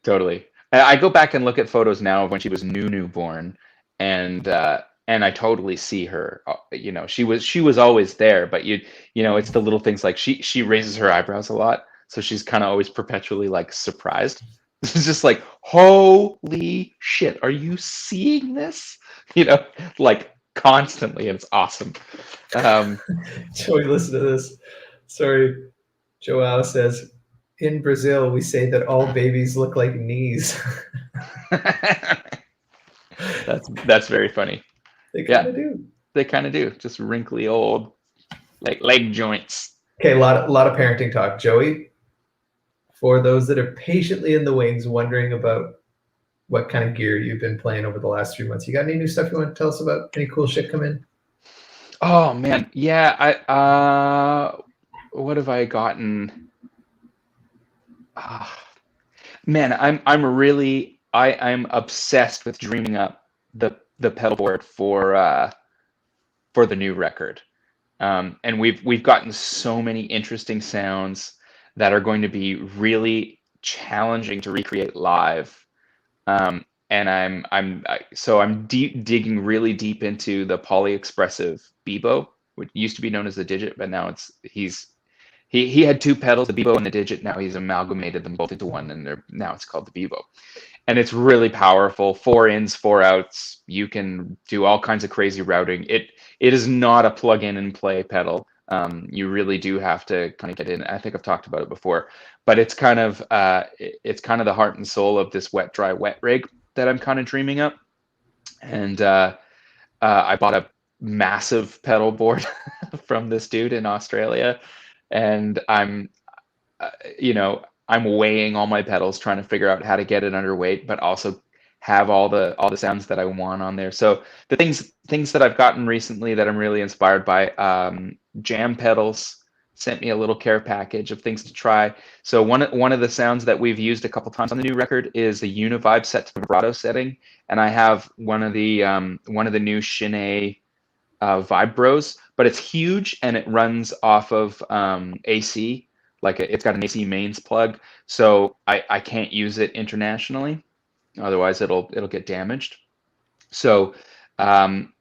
Totally. I go back and look at photos now of when she was newborn, and I totally see her. You know, she was always there, but you know, it's the little things like she raises her eyebrows a lot, so she's kind of always perpetually like surprised. It's just like, holy shit, are you seeing this? You know, like constantly, and it's awesome. Joey, listen to this. Sorry, Joao says, in Brazil, we say that all babies look like knees. That's very funny. They kind of do. They kind of do. Just wrinkly old, like leg joints. Okay, a lot of parenting talk. Joey, for those that are patiently in the wings wondering about what kind of gear you've been playing over the last 3 months, you got any new stuff you want to tell us about? Any cool shit come in? Oh man, yeah. What have I gotten? Man, I'm obsessed with dreaming up the pedalboard for the new record. And we've gotten so many interesting sounds that are going to be really challenging to recreate live. And I'm digging really deep into the polyexpressive Bebo, which used to be known as the Digit, but now he had two pedals, the Bebo and the Digit. Now he's amalgamated them both into one, and now it's called the Bebo. And it's really powerful. 4 ins, 4 outs. You can do all kinds of crazy routing. It is not a plug in and play pedal. You really do have to kind of get in. I think I've talked about it before, but it's kind of the heart and soul of this wet, dry, wet rig that I'm kind of dreaming up. And I bought a massive pedal board from this dude in Australia, and I'm weighing all my pedals, trying to figure out how to get it underweight, but also have all the sounds that I want on there. So the things that I've gotten recently that I'm really inspired by, Jam Pedals sent me a little care package of things to try. So one of the sounds that we've used a couple times on the new record is the Univibe set to the vibrato setting, and I have one of the new Shinee Vibros, but it's huge and it runs off of AC. Like it's got an AC mains plug, so I can't use it internationally, otherwise it'll get damaged. So I'm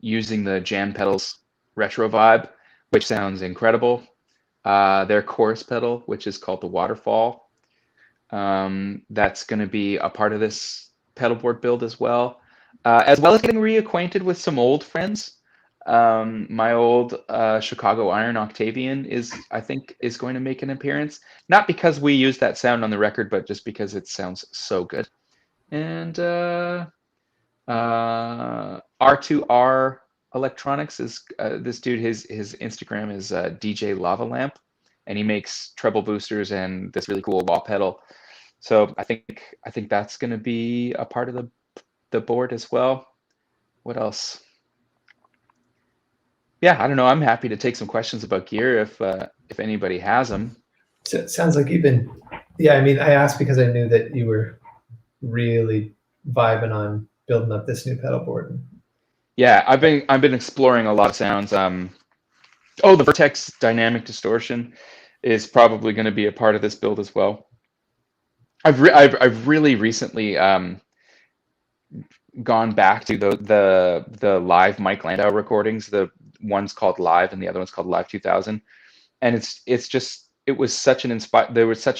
using the Jam Pedals Retro Vibe, which sounds incredible. Their chorus pedal, which is called the Waterfall, that's going to be a part of this pedalboard build as well as getting reacquainted with some old friends. My old Chicago Iron Octavian I think is going to make an appearance, not because we use that sound on the record, but just because it sounds so good. And R2R Electronics is this dude. His Instagram is DJ Lava Lamp, and he makes treble boosters and this really cool wah pedal. So I think that's going to be a part of the board as well. What else? Yeah, I don't know. I'm happy to take some questions about gear if anybody has them. So it sounds like you've been. Yeah, I mean, I asked because I knew that you were really vibing on building up this new pedal board. Yeah, I've been exploring a lot of sounds. The Vertex dynamic distortion is probably going to be a part of this build as well. I've really recently gone back to the live Mike Landau recordings. The one's called Live and the other one's called Live 2000, and there were such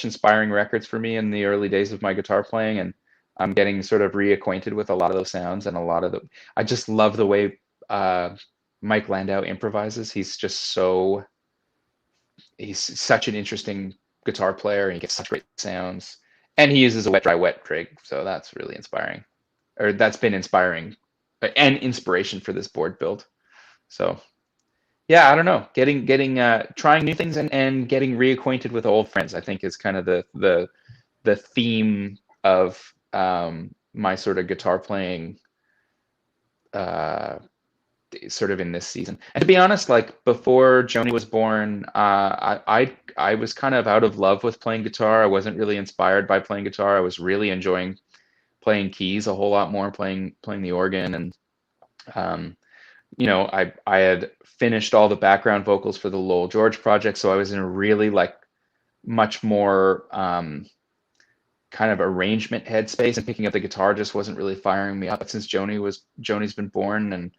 inspiring records for me in the early days of my guitar playing, and I'm getting sort of reacquainted with a lot of those sounds, and I just love the way Mike Landau improvises. He's such an interesting guitar player, and he gets such great sounds, and he uses a wet, dry, wet rig, so that's really inspiring. Or that's been inspiring and inspiration for this board build. So yeah, I don't know, trying new things and getting reacquainted with old friends, I think is kind of the theme of my sort of guitar playing sort of in this season. And to be honest, like before Joni was born, I was kind of out of love with playing guitar. I wasn't really inspired by playing guitar. I was really enjoying playing keys a whole lot more, playing the organ, and I had finished all the background vocals for the Lowell George project, so I was in a really much more kind of arrangement headspace, and picking up the guitar just wasn't really firing me up. But since Joni's been born,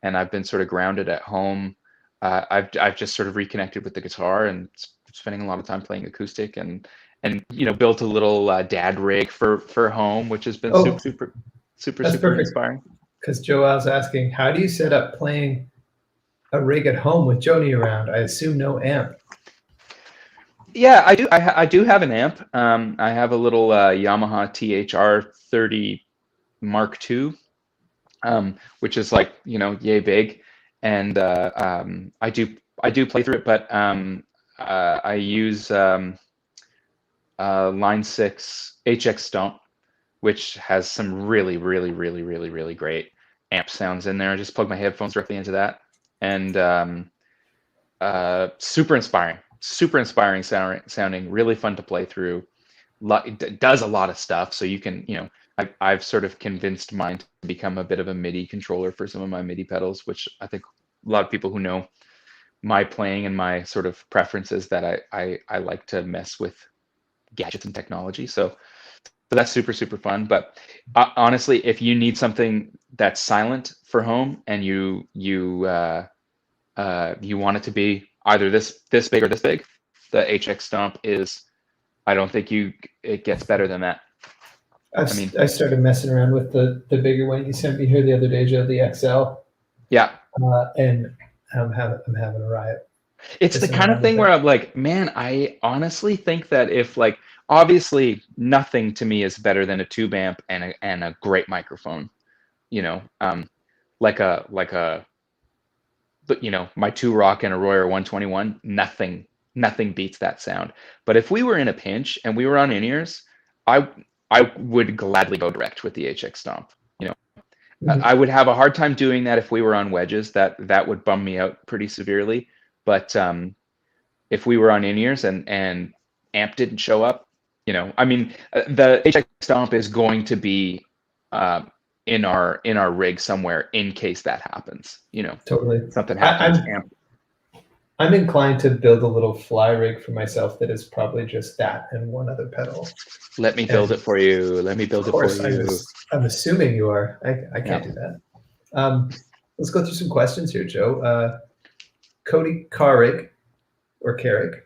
and I've been sort of grounded at home, I've just sort of reconnected with the guitar and spending a lot of time playing acoustic, and built a little dad rig for home, which has been super inspiring. Because Joel's asking, how do you set up playing a rig at home with Joni around? I assume no amp. Yeah, I do. I do have an amp. I have a little Yamaha THR 30 Mark II, which is like, yay big, and I do play through it, but I use Line 6 HX Stomp, which has some really, really, really, really, really great amp sounds in there. I just plug my headphones directly into that, and super inspiring sounding, really fun to play through. It does a lot of stuff, so you can, I've sort of convinced mine to become a bit of a MIDI controller for some of my MIDI pedals, which I think a lot of people who know my playing and my sort of preferences, that I like to mess with gadgets and technology. So that's super, super fun. But honestly, if you need something that's silent for home, and you want it to be either this big or this big, the HX Stomp is, I don't think it gets better than that. I started messing around with the bigger one you sent me here the other day, Joe, the XL. Yeah. And I'm having a riot. It's the kind of thing where I'm like, man, I honestly think that if, like, obviously nothing to me is better than a tube amp and a great microphone, like a my 2-Rock and a Royer 121, nothing beats that sound. But if we were in a pinch and we were on in-ears, I would gladly go direct with the HX Stomp. I would have a hard time doing that if we were on wedges. That would bum me out pretty severely. But if we were on in-ears and amp didn't show up, the HX Stomp is going to be in our rig somewhere in case that happens. Totally. Something happens. I'm inclined to build a little fly rig for myself that is probably just that and one other pedal. Let me build it for you. Of course, I'm assuming you are. I can't do that. Let's go through some questions here, Joe. Cody Carrick,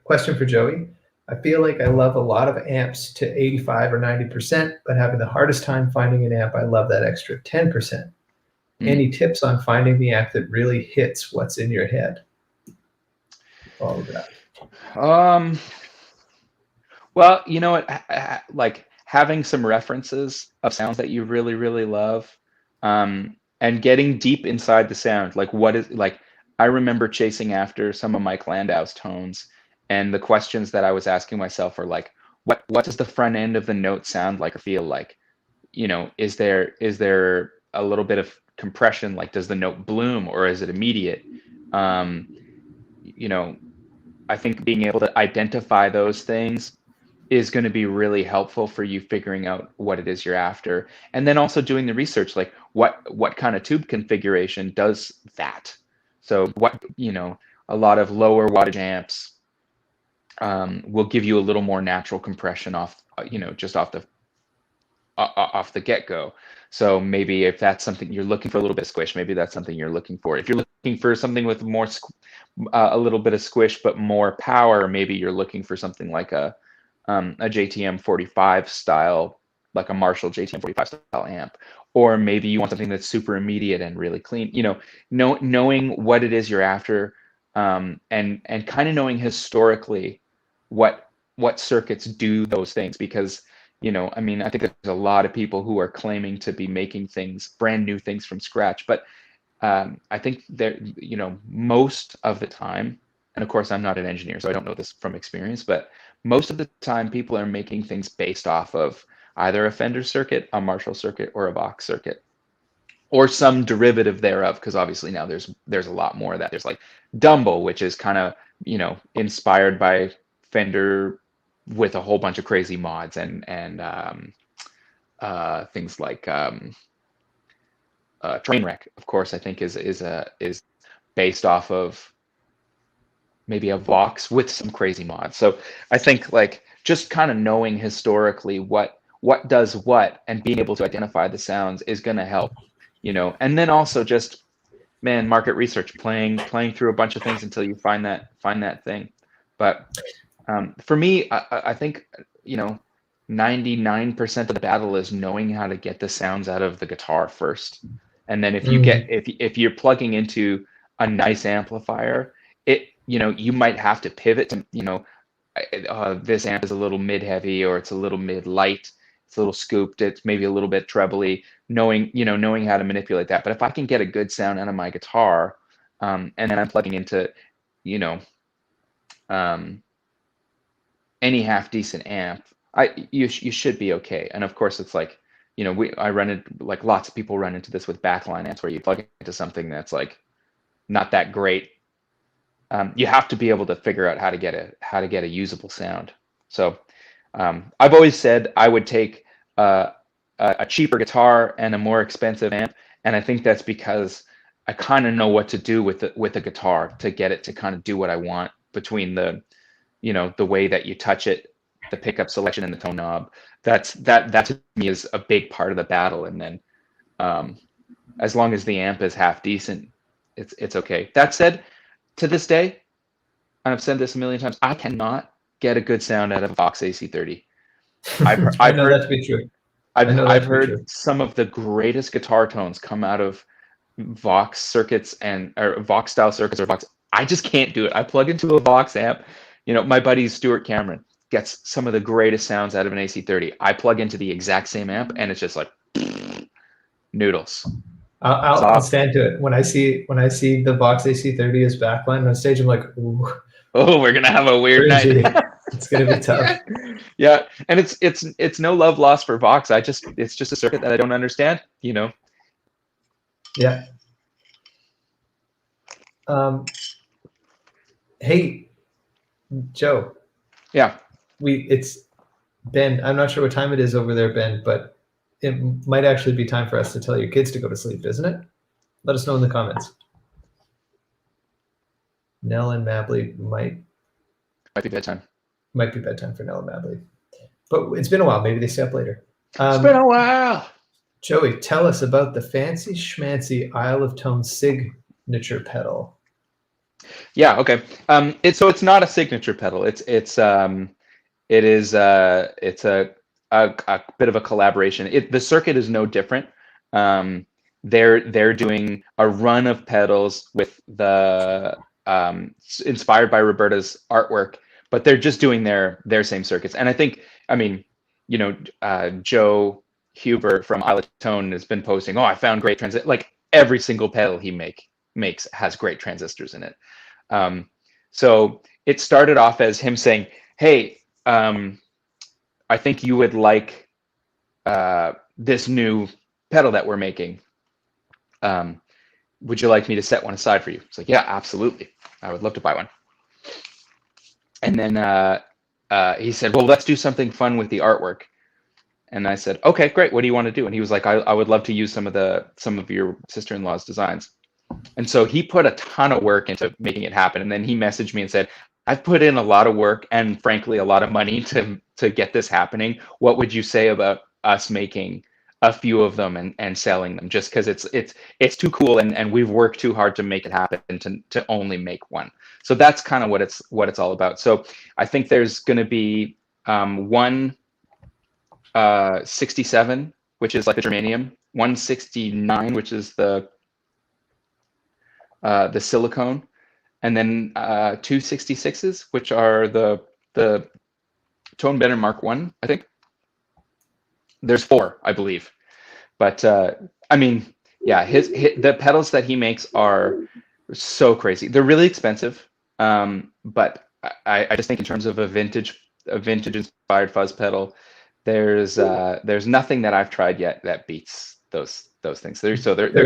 question for Joey. I feel like I love a lot of amps to 85 or 90%, but having the hardest time finding an amp I love that extra 10%. Any tips on finding the amp that really hits what's in your head? All of that. Well, you know what? Like having some references of sounds that you really, really love, and getting deep inside the sound. Like, I remember chasing after some of Mike Landau's tones, and the questions that I was asking myself are like, what does the front end of the note sound like or feel like? Is there a little bit of compression? Like, does the note bloom or is it immediate? I think being able to identify those things is going to be really helpful for you figuring out what it is you're after. And then also doing the research, like what kind of tube configuration does that? So a lot of lower wattage amps will give you a little more natural compression off the get-go. So maybe if that's something you're looking for, a little bit of squish, maybe that's something you're looking for. If you're looking for something with more a little bit of squish but more power, maybe you're looking for something like a JTM 45 style, like a Marshall JTM 45 style amp. Or maybe you want something that's super immediate and really clean. Knowing what it is you're after, and kind of knowing historically what circuits do those things, because I think there's a lot of people who are claiming to be making brand new things from scratch, but I think that most of the time, and of course I'm not an engineer, so I don't know this from experience, but most of the time people are making things based off of either a Fender circuit, a Marshall circuit, or a Vox circuit, or some derivative thereof, because obviously now there's a lot more of that. There's like Dumble, which is kind of inspired by Fender with a whole bunch of crazy mods and things like Trainwreck, of course, I think is based off of maybe a Vox with some crazy mods. So I think like just kind of knowing historically what does what and being able to identify the sounds is going to help, and then also just, man, market research, playing through a bunch of things until you find that thing. But for me, I think 99% of the battle is knowing how to get the sounds out of the guitar first, and then if you're plugging into a nice amplifier, you might have to pivot to this amp is a little mid-heavy, or it's a little mid-light, it's a little scooped, it's maybe a little bit trebly, knowing how to manipulate that. But if I can get a good sound out of my guitar, and then I'm plugging into, any half decent amp, you should be okay. And of course, it's like, I run into, like lots of people run into this with backline amps, where you plug into something that's like not that great. You have to be able to figure out how to get a usable sound. So I've always said I would take a cheaper guitar and a more expensive amp, and I think that's because I kind of know what to do with a guitar to get it to kind of do what I want, between the way that you touch it, the pickup selection, and the tone knob. That to me is a big part of the battle. And then as long as the amp is half decent, it's okay. That said, to this day, and I've said this a million times, I cannot get a good sound out of a Vox AC30. I know that to be true. I've heard some of the greatest guitar tones come out of Vox circuits or Vox style circuits, or Vox. I just can't do it. I plug into a Vox amp. My buddy Stuart Cameron gets some of the greatest sounds out of an AC30. I plug into the exact same amp, and it's just like noodles. I'll stand to it. When I see the Vox AC30 as backline on stage, I'm like, ooh. Oh, we're gonna have a weird cringy. night. It's gonna be tough. Yeah, and it's no love lost for Vox. It's just a circuit that I don't understand. Yeah. Hey, Joe. Yeah. It's Ben. I'm not sure what time it is over there, Ben, but it might actually be time for us to tell your kids to go to sleep, isn't it? Let us know in the comments. Nell and Mabley might be bedtime. Might be bedtime for Nell and Mabley. But it's been a while. Maybe they stay up later. It's been a while. Joey, tell us about the fancy schmancy Isle of Tone signature pedal. Yeah. Okay. It's not a signature pedal. It's a bit of a collaboration. The circuit is no different. They're doing a run of pedals with the inspired by Roberta's artwork, but they're just doing their same circuits. And I think, Joe Huber from Isle of Tone has been posting, I found great transistors. Like every single pedal he makes has great transistors in it. So it started off as him saying, hey, I think you would like this new pedal that we're making. Would you like me to set one aside for you? It's like, yeah, absolutely. I would love to buy one. And then he said, well, let's do something fun with the artwork. And I said, okay, great. What do you want to do? And he was like, I would love to use some of your sister-in-law's designs. And so he put a ton of work into making it happen. And then he messaged me and said, I've put in a lot of work and frankly, a lot of money to get this happening. What would you say about us making a few of them and selling them, just because it's too cool and we've worked too hard to make it happen to only make one. So that's kind of what it's all about. So I think there's going to be one 67, which is like the germanium, 169, which is the silicone, and then 266s, which are the Tone Bender Mark 1, I think. There's 4, I believe. But I mean, yeah, the pedals that he makes are so crazy. They're really expensive, but I just think in terms of a vintage inspired fuzz pedal, there's nothing that I've tried yet that beats those things. They're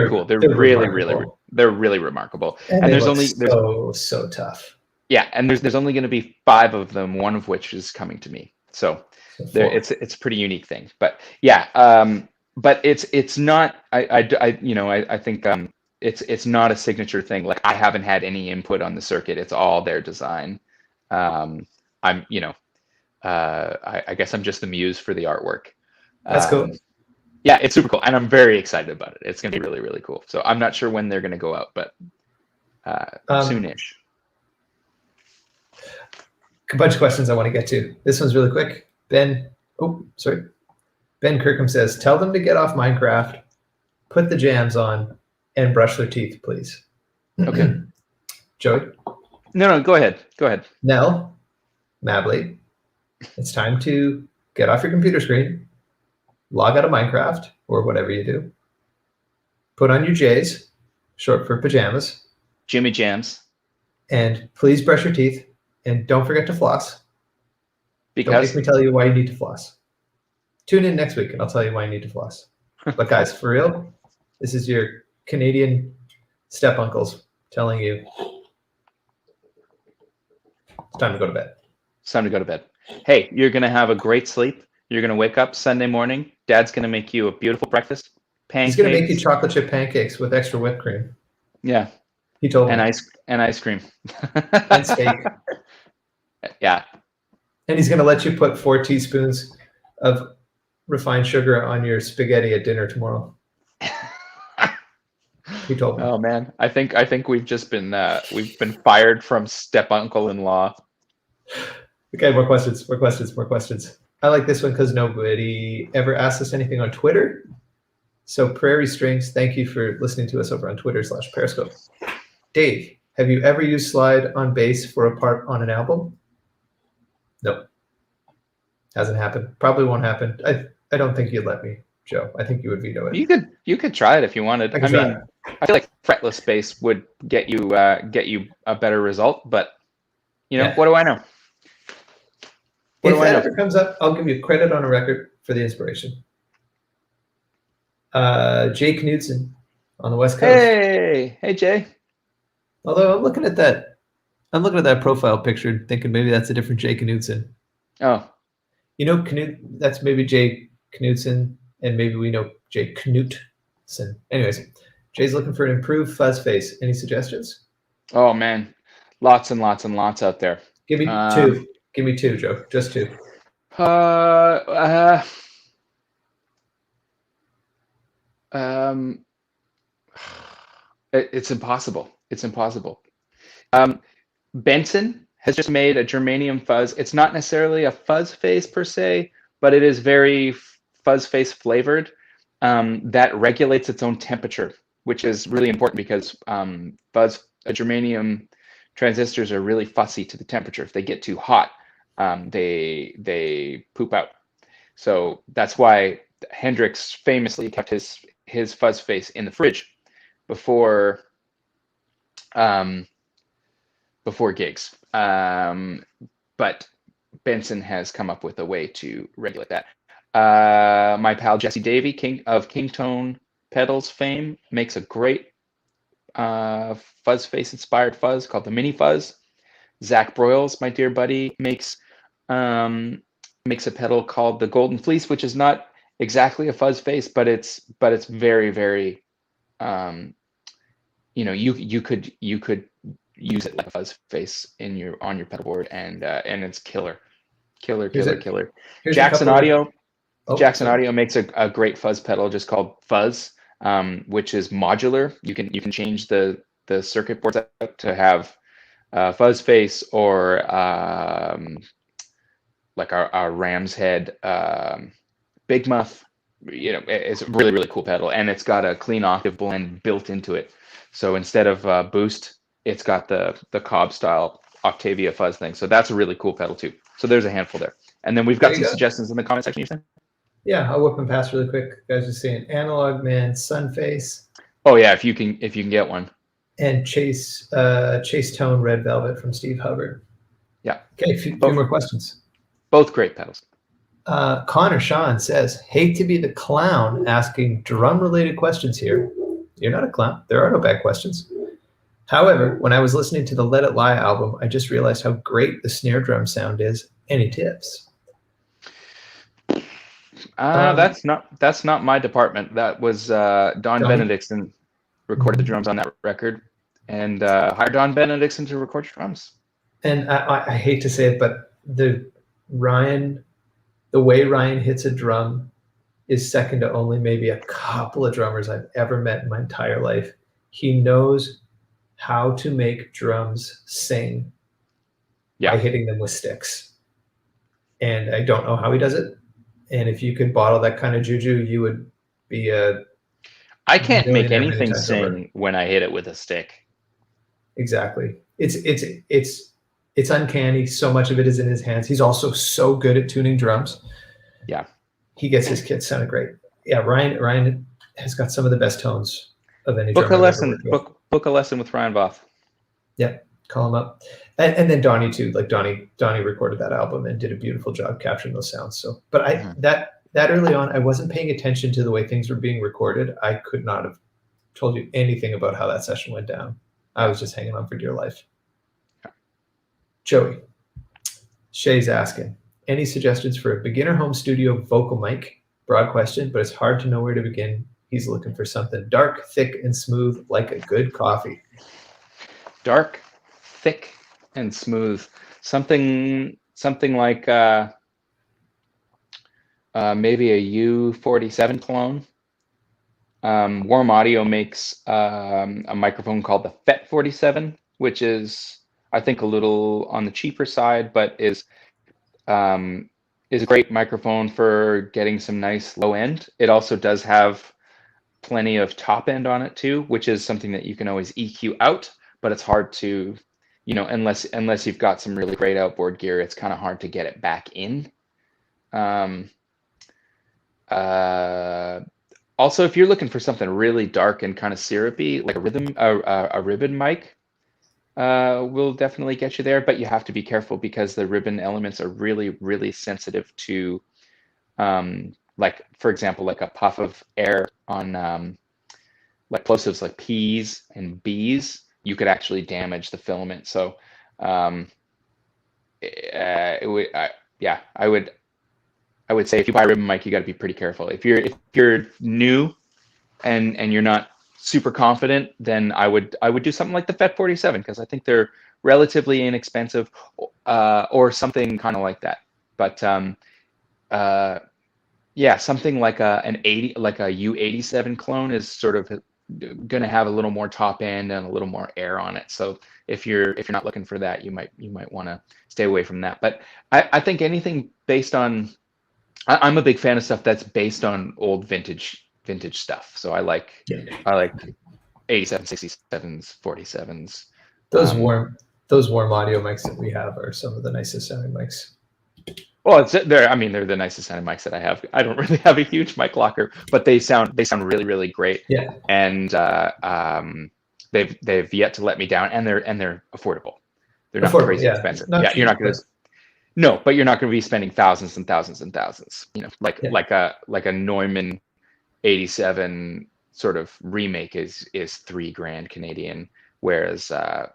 cool. They're really remarkable. And there's so tough. Yeah, and there's only going to be 5 of them, one of which is coming to me. So it's a pretty unique thing. But yeah, but it's not. I think it's not a signature thing. Like I haven't had any input on the circuit. It's all their design. I guess I'm just the muse for the artwork. That's cool. Yeah, it's super cool, and I'm very excited about it. It's going to be really, really cool. So I'm not sure when they're going to go out, but soonish. A bunch of questions I want to get to. This one's really quick. Ben Kirkham says, tell them to get off Minecraft, put the jams on, and brush their teeth, please. Okay. Joey? No, go ahead. Nell? Mably, it's time to get off your computer screen, log out of Minecraft or whatever you do, put on your J's, short for pajamas, Jimmy Jams. and please brush your teeth and don't forget to floss. Don't Because make me tell you why you need to floss. Tune in next week and I'll tell you why you need to floss. But guys, for real, this is your Canadian step uncles telling you it's time to go to bed. it's time to go to bed. Hey, you're going to have a great sleep. You're going to wake up Sunday morning. Dad's going to make you a beautiful breakfast. Pancakes. He's going to make you chocolate chip pancakes with extra whipped cream. Yeah. He told me. And ice cream. And steak. Yeah. And he's going to let you put 4 teaspoons of refined sugar on your spaghetti at dinner tomorrow. He told me. Oh man, I think we've just been fired from step uncle-in-law. Okay, more questions. I like this one because nobody ever asked us anything on Twitter. So Prairie Strings, thank you for listening to us over on Twitter/Periscope. Dave, have you ever used slide on bass for a part on an album? Nope. Hasn't happened. Probably won't happen. I don't think you'd let me, Joe. I think you would veto it. You could try it if you wanted. I mean, I feel like fretless bass would get you a better result, but Yeah. what do I know? What If do I that know? ever comes up, I'll give you credit on a record for the inspiration. Jay Knudsen on the West Coast. Hey Jay. Although I'm looking at that profile picture, thinking maybe that's a different Jay Knudsen. Oh, That's maybe Jay Knudsen, and maybe we know Jay Knutson. Anyways, Jay's looking for an improved fuzz face. Any suggestions? oh man, lots and lots and lots out there. Give me two. Give me two, Joe. Just two. It's impossible. It's impossible. Benson has just made a germanium fuzz. It's not necessarily a fuzz face per se, but it is very fuzz face flavored that regulates its own temperature, which is really important because germanium transistors are really fussy to the temperature. If they get too hot, they poop out. So that's why Hendrix famously kept his fuzz face in the fridge before gigs. But Benson has come up with a way to regulate that. My pal Jesse Davey, King of Kingtone Pedals fame, makes a great fuzz face inspired fuzz called the Mini Fuzz. Zach Broyles, my dear buddy, makes a pedal called the Golden Fleece, which is not exactly a fuzz face, but it's very, very you could use it like a fuzz face on your pedalboard, and it's killer. Jackson Audio makes a great fuzz pedal just called Fuzz, which is modular. You can change the circuit boards out to have fuzz face or like our Ram's Head Big Muff. It's a really, really cool pedal, and it's got a clean octave blend built into it. So instead of boost, it's got the Cobb style Octavia fuzz thing. So that's a really cool pedal too. So there's a handful there. And then we've got some suggestions in the comment section, you said? Yeah, I'll whip them past really quick. Guys are saying Analog Man, Sunface. Oh yeah, if you can get one. And Chase Tone Red Velvet from Steve Hubbard. Yeah. Okay, a few more questions. Both great pedals. Connor Sean says, hate to be the clown asking drum-related questions here. You're not a clown. There are no bad questions. However, when I was listening to the Let It Lie album, I just realized how great the snare drum sound is. Any tips? That's not my department. That was Don Benedictson recorded the drums on that record, and hired Don Benedictson to record your drums. And I hate to say it, but the way Ryan hits a drum is second to only maybe a couple of drummers I've ever met in my entire life. He knows how to make drums sing by hitting them with sticks. And I don't know how he does it. And if you could bottle that kind of juju, you would be I can't make anything sing when I hit it with a stick. Exactly. It's it's uncanny. So much of it is in his hands. He's also so good at tuning drums. Yeah. He gets his kits sounding great. Yeah, Ryan has got some of the best tones of any Book a drummer I've ever lesson. worked with. Book a lesson with Ryan Voth. Yeah, call him up. And then Donnie too. Like Donnie recorded that album and did a beautiful job capturing those sounds. So, but that early on, I wasn't paying attention to the way things were being recorded. I could not have told you anything about how that session went down. I was just hanging on for dear life. Joey, Shay's asking, any suggestions for a beginner home studio vocal mic? Broad question, but it's hard to know where to begin. He's looking for something dark, thick, and smooth, like a good coffee. Dark, thick, and smooth. Something like maybe a U47 clone. Warm Audio makes a microphone called the FET47, which is, I think, a little on the cheaper side, but is a great microphone for getting some nice low end. It also does have plenty of top end on it too, which is something that you can always EQ out, but it's hard to, unless you've got some really great outboard gear, it's kind of hard to get it back in. Also, if you're looking for something really dark and kind of syrupy, like a ribbon mic, will definitely get you there, but you have to be careful because the ribbon elements are really, really sensitive to, like, for example, like a puff of air on like plosives like P's and B's, you could actually damage the filament. So I would say if you buy a ribbon mic, you got to be pretty careful. If you're new and you're not super confident, then I would do something like the FET47 because I think they're relatively inexpensive, or something kind of like that. But yeah, something like a U87 clone is sort of going to have a little more top end and a little more air on it. So if you're not looking for that, you might want to stay away from that. But I think anything based on, I'm a big fan of stuff that's based on old vintage stuff. So I like 87, 67s, 47s. Those warm audio mics that we have are some of the nicest sounding mics. Well, they're the nicest sounding mics that I have. I don't really have a huge mic locker, but they sound really, really great. Yeah. And they've yet to let me down, and they're affordable. They're not crazy expensive. You're not going to. No, but you're not going to be spending thousands and thousands and thousands. Like a Neumann 87 sort of remake is $3,000 Canadian, whereas the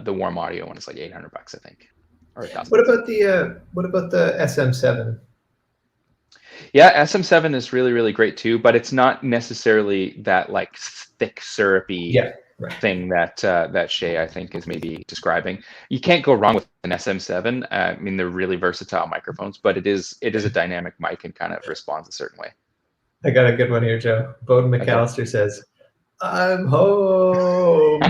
warm audio one is like $800, I think, or $1,000. What about the SM7? Yeah, SM7 is really, really great too, but it's not necessarily that like thick syrupy thing that Shay, I think, is maybe describing. You can't go wrong with an SM7. I mean, they're really versatile microphones, but it is a dynamic mic and kind of responds a certain way. I got a good one here, Joe. Bowden McAllister says, "I'm home."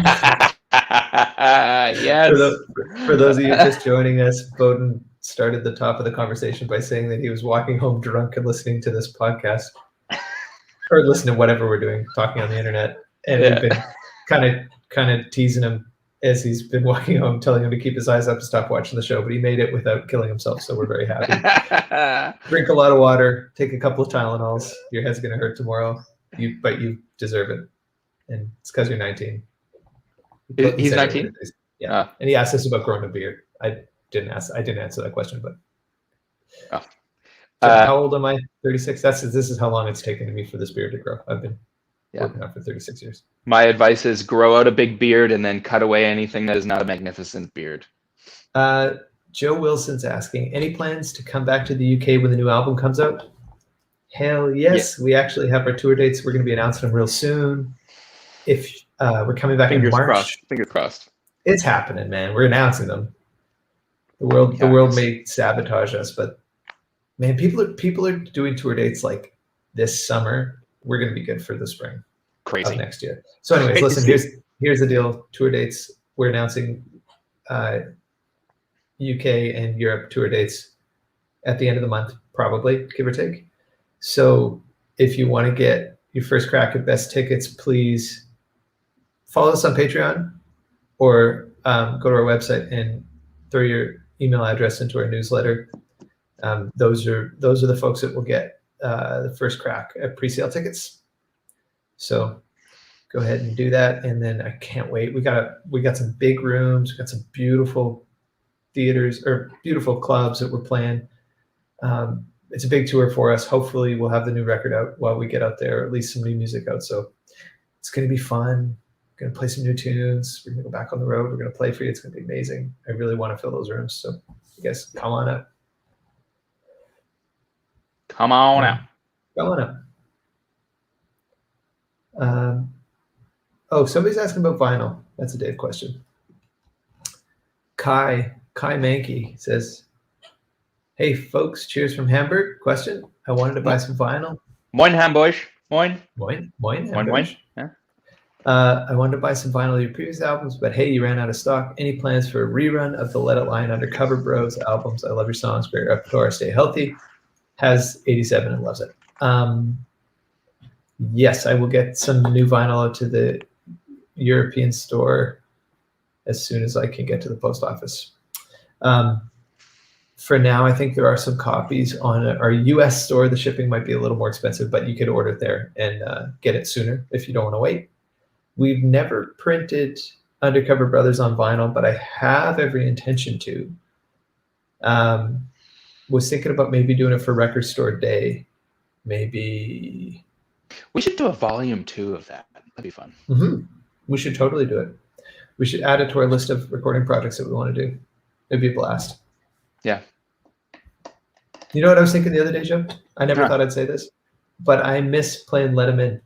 Yes. For those of you just joining us, Bowden started the top of the conversation by saying that he was walking home drunk and listening to this podcast, or listening to whatever we're doing, talking on the internet, and we've been kind of teasing him as he's been walking home, telling him to keep his eyes up and stop watching the show, but he made it without killing himself, so we're very happy. Drink a lot of water, take a couple of Tylenols. Your head's going to hurt tomorrow, but you deserve it. And it's because you're 19. He's 19? Yeah. And he asked us about growing a beard. I didn't answer that question, but how old am I? 36? This is how long it's taken me for this beard to grow. I've been working on for 36 years. My advice is grow out a big beard and then cut away anything that is not a magnificent beard. Joe Wilson's asking, any plans to come back to the UK when the new album comes out? Hell yes. Yeah. We actually have our tour dates. We're going to be announcing them real soon. If we're coming back in March. Fingers crossed. It's happening, man. We're announcing them. The world may sabotage us, but man, people are doing tour dates like this summer. We're going to be good for the spring. Crazy. Of next year. So anyways, listen, here's the deal. Tour dates. We're announcing UK and Europe tour dates at the end of the month, probably, give or take. So if you want to get your first crack at best tickets, please follow us on Patreon or go to our website and throw your email address into our newsletter. Those are the folks that will get the first crack at pre-sale tickets. So go ahead and do that. And then I can't wait. We got some big rooms. We got some beautiful theaters or beautiful clubs that we're playing. It's a big tour for us. Hopefully we'll have the new record out while we get out there, or at least some new music out. So it's going to be fun. We're going to play some new tunes. We're going to go back on the road. We're going to play for you. It's going to be amazing. I really want to fill those rooms. So you guys come on up. Come on out. Come on up. Oh, somebody's asking about vinyl. That's a Dave question. Kai Mankey says, hey, folks, cheers from Hamburg. Question. I wanted to buy some vinyl. Moin, Hamburg. Moin. Moin, Moin, moin. Yeah. I wanted to buy some vinyl of your previous albums, but hey, you ran out of stock. Any plans for a rerun of the Let It Lie and Undercover Bros albums? I love your songs. Great repertoire. Stay healthy. Has 87 and loves it. Yes, I will get some new vinyl out to the European store as soon as I can get to the post office. For now, I think there are some copies on our US store. The shipping might be a little more expensive, but you could order it there and get it sooner if you don't want to wait. We've never printed Undercover Brothers on vinyl, but I have every intention to. Was thinking about maybe doing it for Record Store Day. Maybe. We should do a volume 2 of that. That'd be fun. Mm-hmm. We should totally do it. We should add it to our list of recording projects that we want to do. It'd be a blast. Yeah. You know what I was thinking the other day, Joe? I never thought I'd say this, but I miss playing Let 'Em In.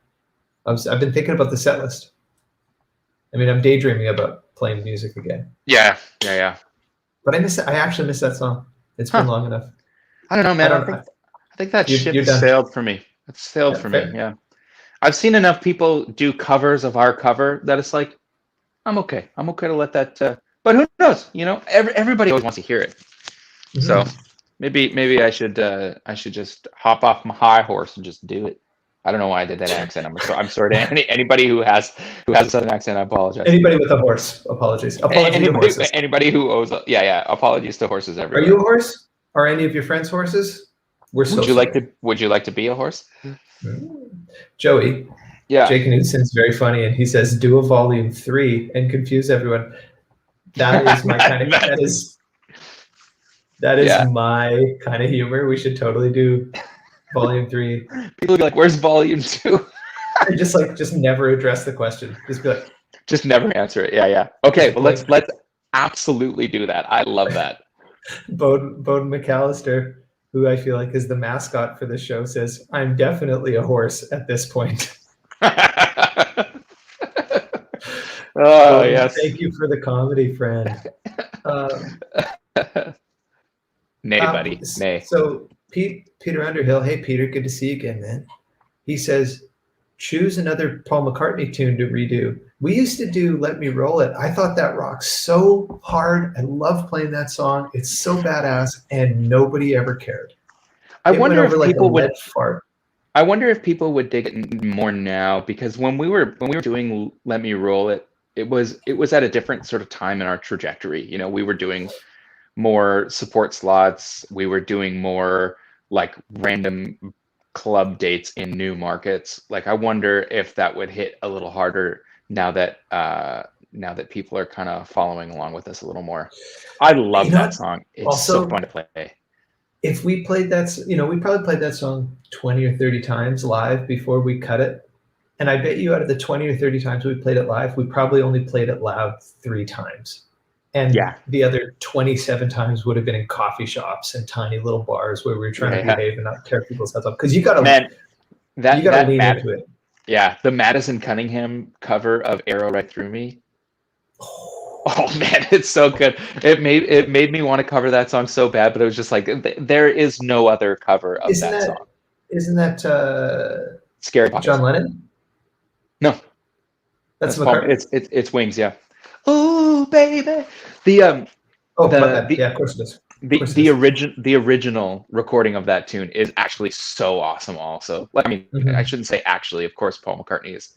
I've been thinking about the set list. I mean, I'm daydreaming about playing music again. Yeah. But I actually miss that song. It's been long enough. I don't know, man. I think that ship sailed for me. It sailed for me. Yeah. I've seen enough people do covers of our cover that it's like, I'm okay. I'm okay to let that. But who knows? You know, everybody always wants to hear it. Mm-hmm. So maybe I should just hop off my high horse and just do it. I don't know why I did that accent. I'm sorry to anybody who has a southern accent. I apologize. Anybody with a horse, apologies. Anybody who owes. Apologies to horses everywhere. Are you a horse? Are any of your friends horses? Would you like to be a horse? Joey. Yeah. Jake Newson's very funny, and he says, "Do a volume 3 and confuse everyone." That is my kind of. That is my kind of humor. We should totally do volume 3. People will be like, "Where's volume 2?" just never address the question. Just be like, just never answer it. Yeah. Okay, well let's absolutely do that. I love that. Bowden McAllister, who I feel like is the mascot for the show, says, "I'm definitely a horse at this point." Oh, yes. Thank you for the comedy, friend. Nay, buddy. Nay. So Peter Underhill, hey Peter, good to see you again, man. He says, choose another Paul McCartney tune to redo. We used to do Let Me Roll It. I thought that rocks so hard. I love playing that song. It's so badass, and nobody ever cared. I wonder if people would fart. I wonder if people would dig it more now, because when we were doing Let Me Roll It, it was at a different sort of time in our trajectory. You know, we were doing more support slots. We were doing more like random club dates in new markets. Like, I wonder if that would hit a little harder now that people are kind of following along with us a little more. I love that song. It's also so fun to play. If we played that, we probably played that song 20 or 30 times live before we cut it. And I bet you out of the 20 or 30 times we played it live, we probably only played it loud 3 times. And the other 27 times would have been in coffee shops and tiny little bars where we were trying to behave and not tear people's heads off. Because you got to lean into it. Yeah, the Madison Cunningham cover of "Arrow Right Through Me." Oh man, it's so good. It made me want to cover that song so bad, but it was just like, there is no other cover of that song. Isn't that Scary Pockets? John Lennon? No, that's McCartney. It's Wings. Yeah. Oh baby, yeah, of course it is. The original recording of that tune is actually so awesome. Also, I mean, I shouldn't say actually. Of course, Paul McCartney is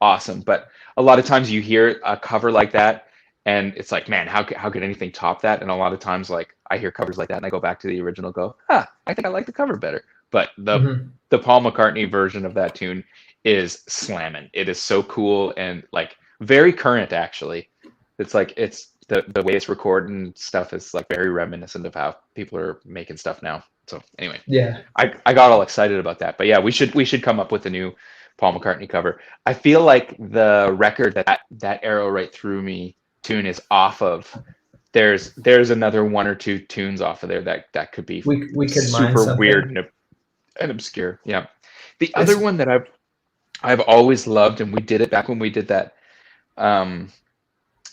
awesome, but a lot of times you hear a cover like that, And it's like, man, how could anything top that? And a lot of times, like, I hear covers like that, and I go back to the original, go, I think I like the cover better. But the Paul McCartney version of that tune is slamming. It is so cool and like very current, actually. It's like it's the way it's recorded and stuff is like very reminiscent of how people are making stuff now. So anyway, Yeah. I got all excited about that. But yeah, we should come up with a new Paul McCartney cover. I feel like the record that Arrow Right Through Me tune is off of, there's another one or two tunes off of there that could be We could mine super something. weird and obscure. Yeah. The other one that I've always loved, and we did it back when we did that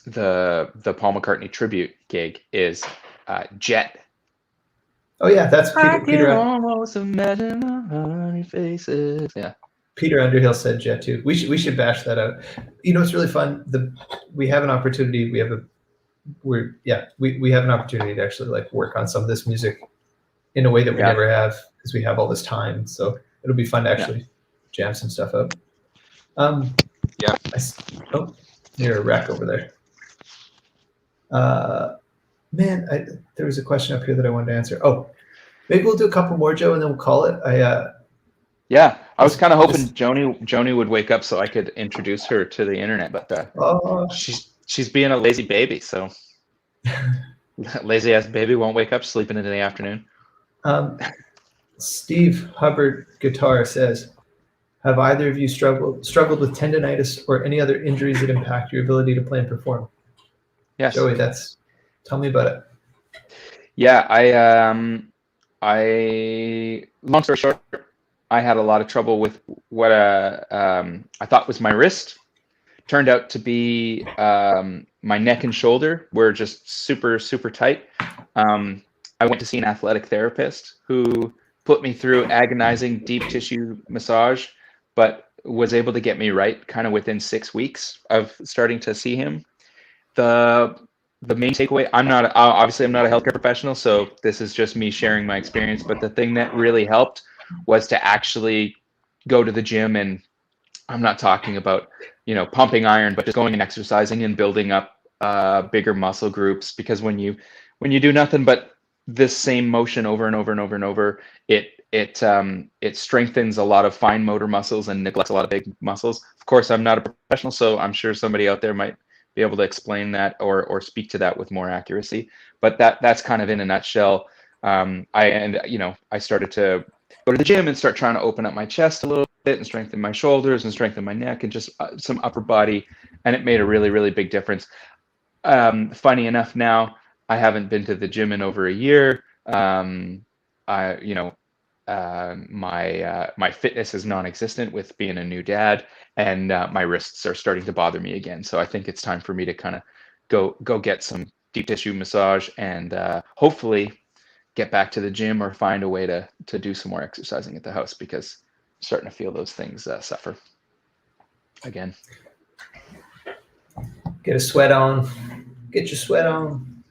the Paul McCartney tribute gig, is Jet. Oh yeah, that's I Peter. can almost imagine the funny faces. Yeah. Peter Underhill said Jet too. We should bash that out. You know, it's really fun. We have an opportunity. We have an opportunity to actually like work on some of this music in a way that we never have, because we have all this time. So it'll be fun to actually jam some stuff out. You're a wreck over there. Man, there was a question up here that I wanted to answer. Oh, maybe we'll do a couple more, Joe, and then we'll call it. I was kind of hoping Joni would wake up so I could introduce her to the internet, but she's being a lazy baby, so lazy ass baby won't wake up, sleeping into the afternoon. Steve Hubbard Guitar says, have either of you struggled with tendonitis or any other injuries that impact your ability to play and perform? Yes. Joey, tell me about it. Yeah, I long story short, I had a lot of trouble with what I thought was my wrist. Turned out to be my neck and shoulder were just super, super tight. I went to see an athletic therapist who put me through agonizing deep tissue massage, but was able to get me right kind of within 6 weeks of starting to see him. The main takeaway, I'm not a healthcare professional, so this is just me sharing my experience, but the thing that really helped was to actually go to the gym. And I'm not talking about, pumping iron, but just going and exercising and building up bigger muscle groups, because when you do nothing but this same motion over and over and over and over, it strengthens a lot of fine motor muscles and neglects a lot of big muscles. Of course, I'm not a professional, so I'm sure somebody out there might be able to explain that or speak to that with more accuracy. But that's kind of in a nutshell. I started to go to the gym and start trying to open up my chest a little bit and strengthen my shoulders and strengthen my neck and just some upper body. And it made a really, really big difference. Funny enough, now I haven't been to the gym in over a year. My fitness is non-existent with being a new dad, and my wrists are starting to bother me again. So I think it's time for me to kind of go get some deep tissue massage and hopefully get back to the gym or find a way to do some more exercising at the house, because I'm starting to feel those things suffer again. Get a sweat on. Get your sweat on.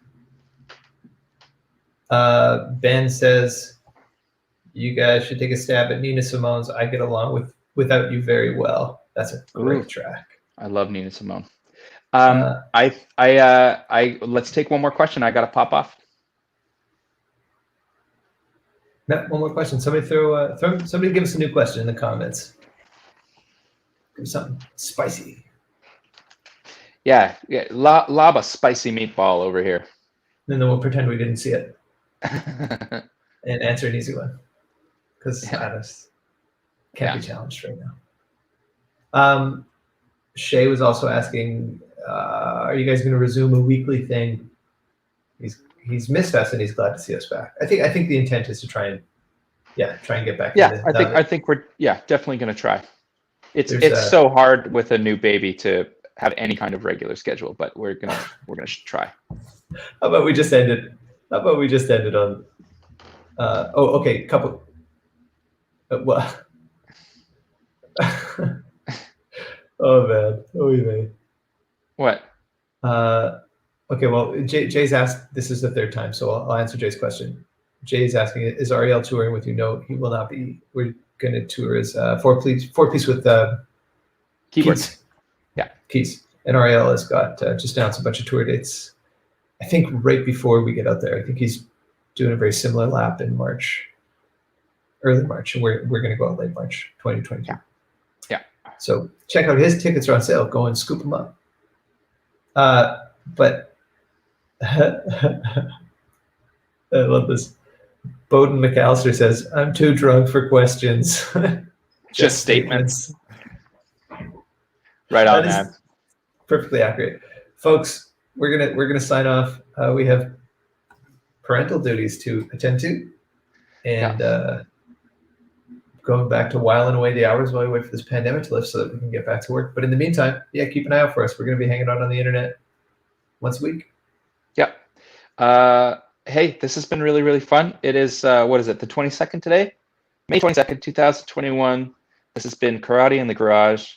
Ben says, you guys should take a stab at Nina Simone's I Get Along Without You very well. That's a great track. I love Nina Simone. Let's take one more question. I got to pop off. No, one more question. Somebody somebody give us a new question in the comments. Give us something spicy. Yeah. Lob a spicy meatball over here. And then we'll pretend we didn't see it. And answer an easy one. Because I just can't be challenged right now. Shay was also asking, are you guys going to resume a weekly thing? He's missed us and he's glad to see us back. I think the intent is to try and get back. I think we're definitely going to try. It's so hard with a new baby to have any kind of regular schedule, but we're gonna try. How about we just end it? On? Okay. Couple. Well. Oh man. Oh man. What? Okay. Well, Jay's asked. This is the third time, so I'll answer Jay's question. Jay's asking, is Ariel touring with you? No, he will not be. We're gonna tour as four piece with keyboards. Keys. And Ariel has got just announced a bunch of tour dates. I think right before we get out there, I think he's doing a very similar lap in March, early March, and we're going to go out late March 2022. Yeah. So check out his tickets are on sale. Go and scoop them up. But I love this. Bowden McAllister says, "I'm too drunk for questions." Just statements. Right on, man. Perfectly accurate, folks. We're gonna sign off. We have parental duties to attend to, and going back to whiling away the hours while we wait for this pandemic to lift so that we can get back to work. But in the meantime, yeah, keep an eye out for us. We're gonna be hanging out on the internet once a week. Yep. Hey, this has been really, really fun. It is, what is it, the 22nd today? May 22nd, 2021. This has been Karate in the Garage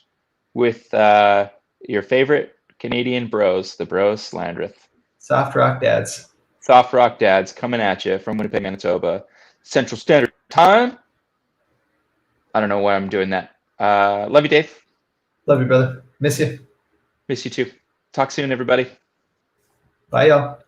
with your favorite Canadian bros, the Bros Slandreth. Soft rock dads. Soft rock dads coming at you from Winnipeg, Manitoba. Central Standard Time. I don't know why I'm doing that. Love you, Dave. Love you, brother. Miss you. Miss you too. Talk soon, everybody. Bye, y'all.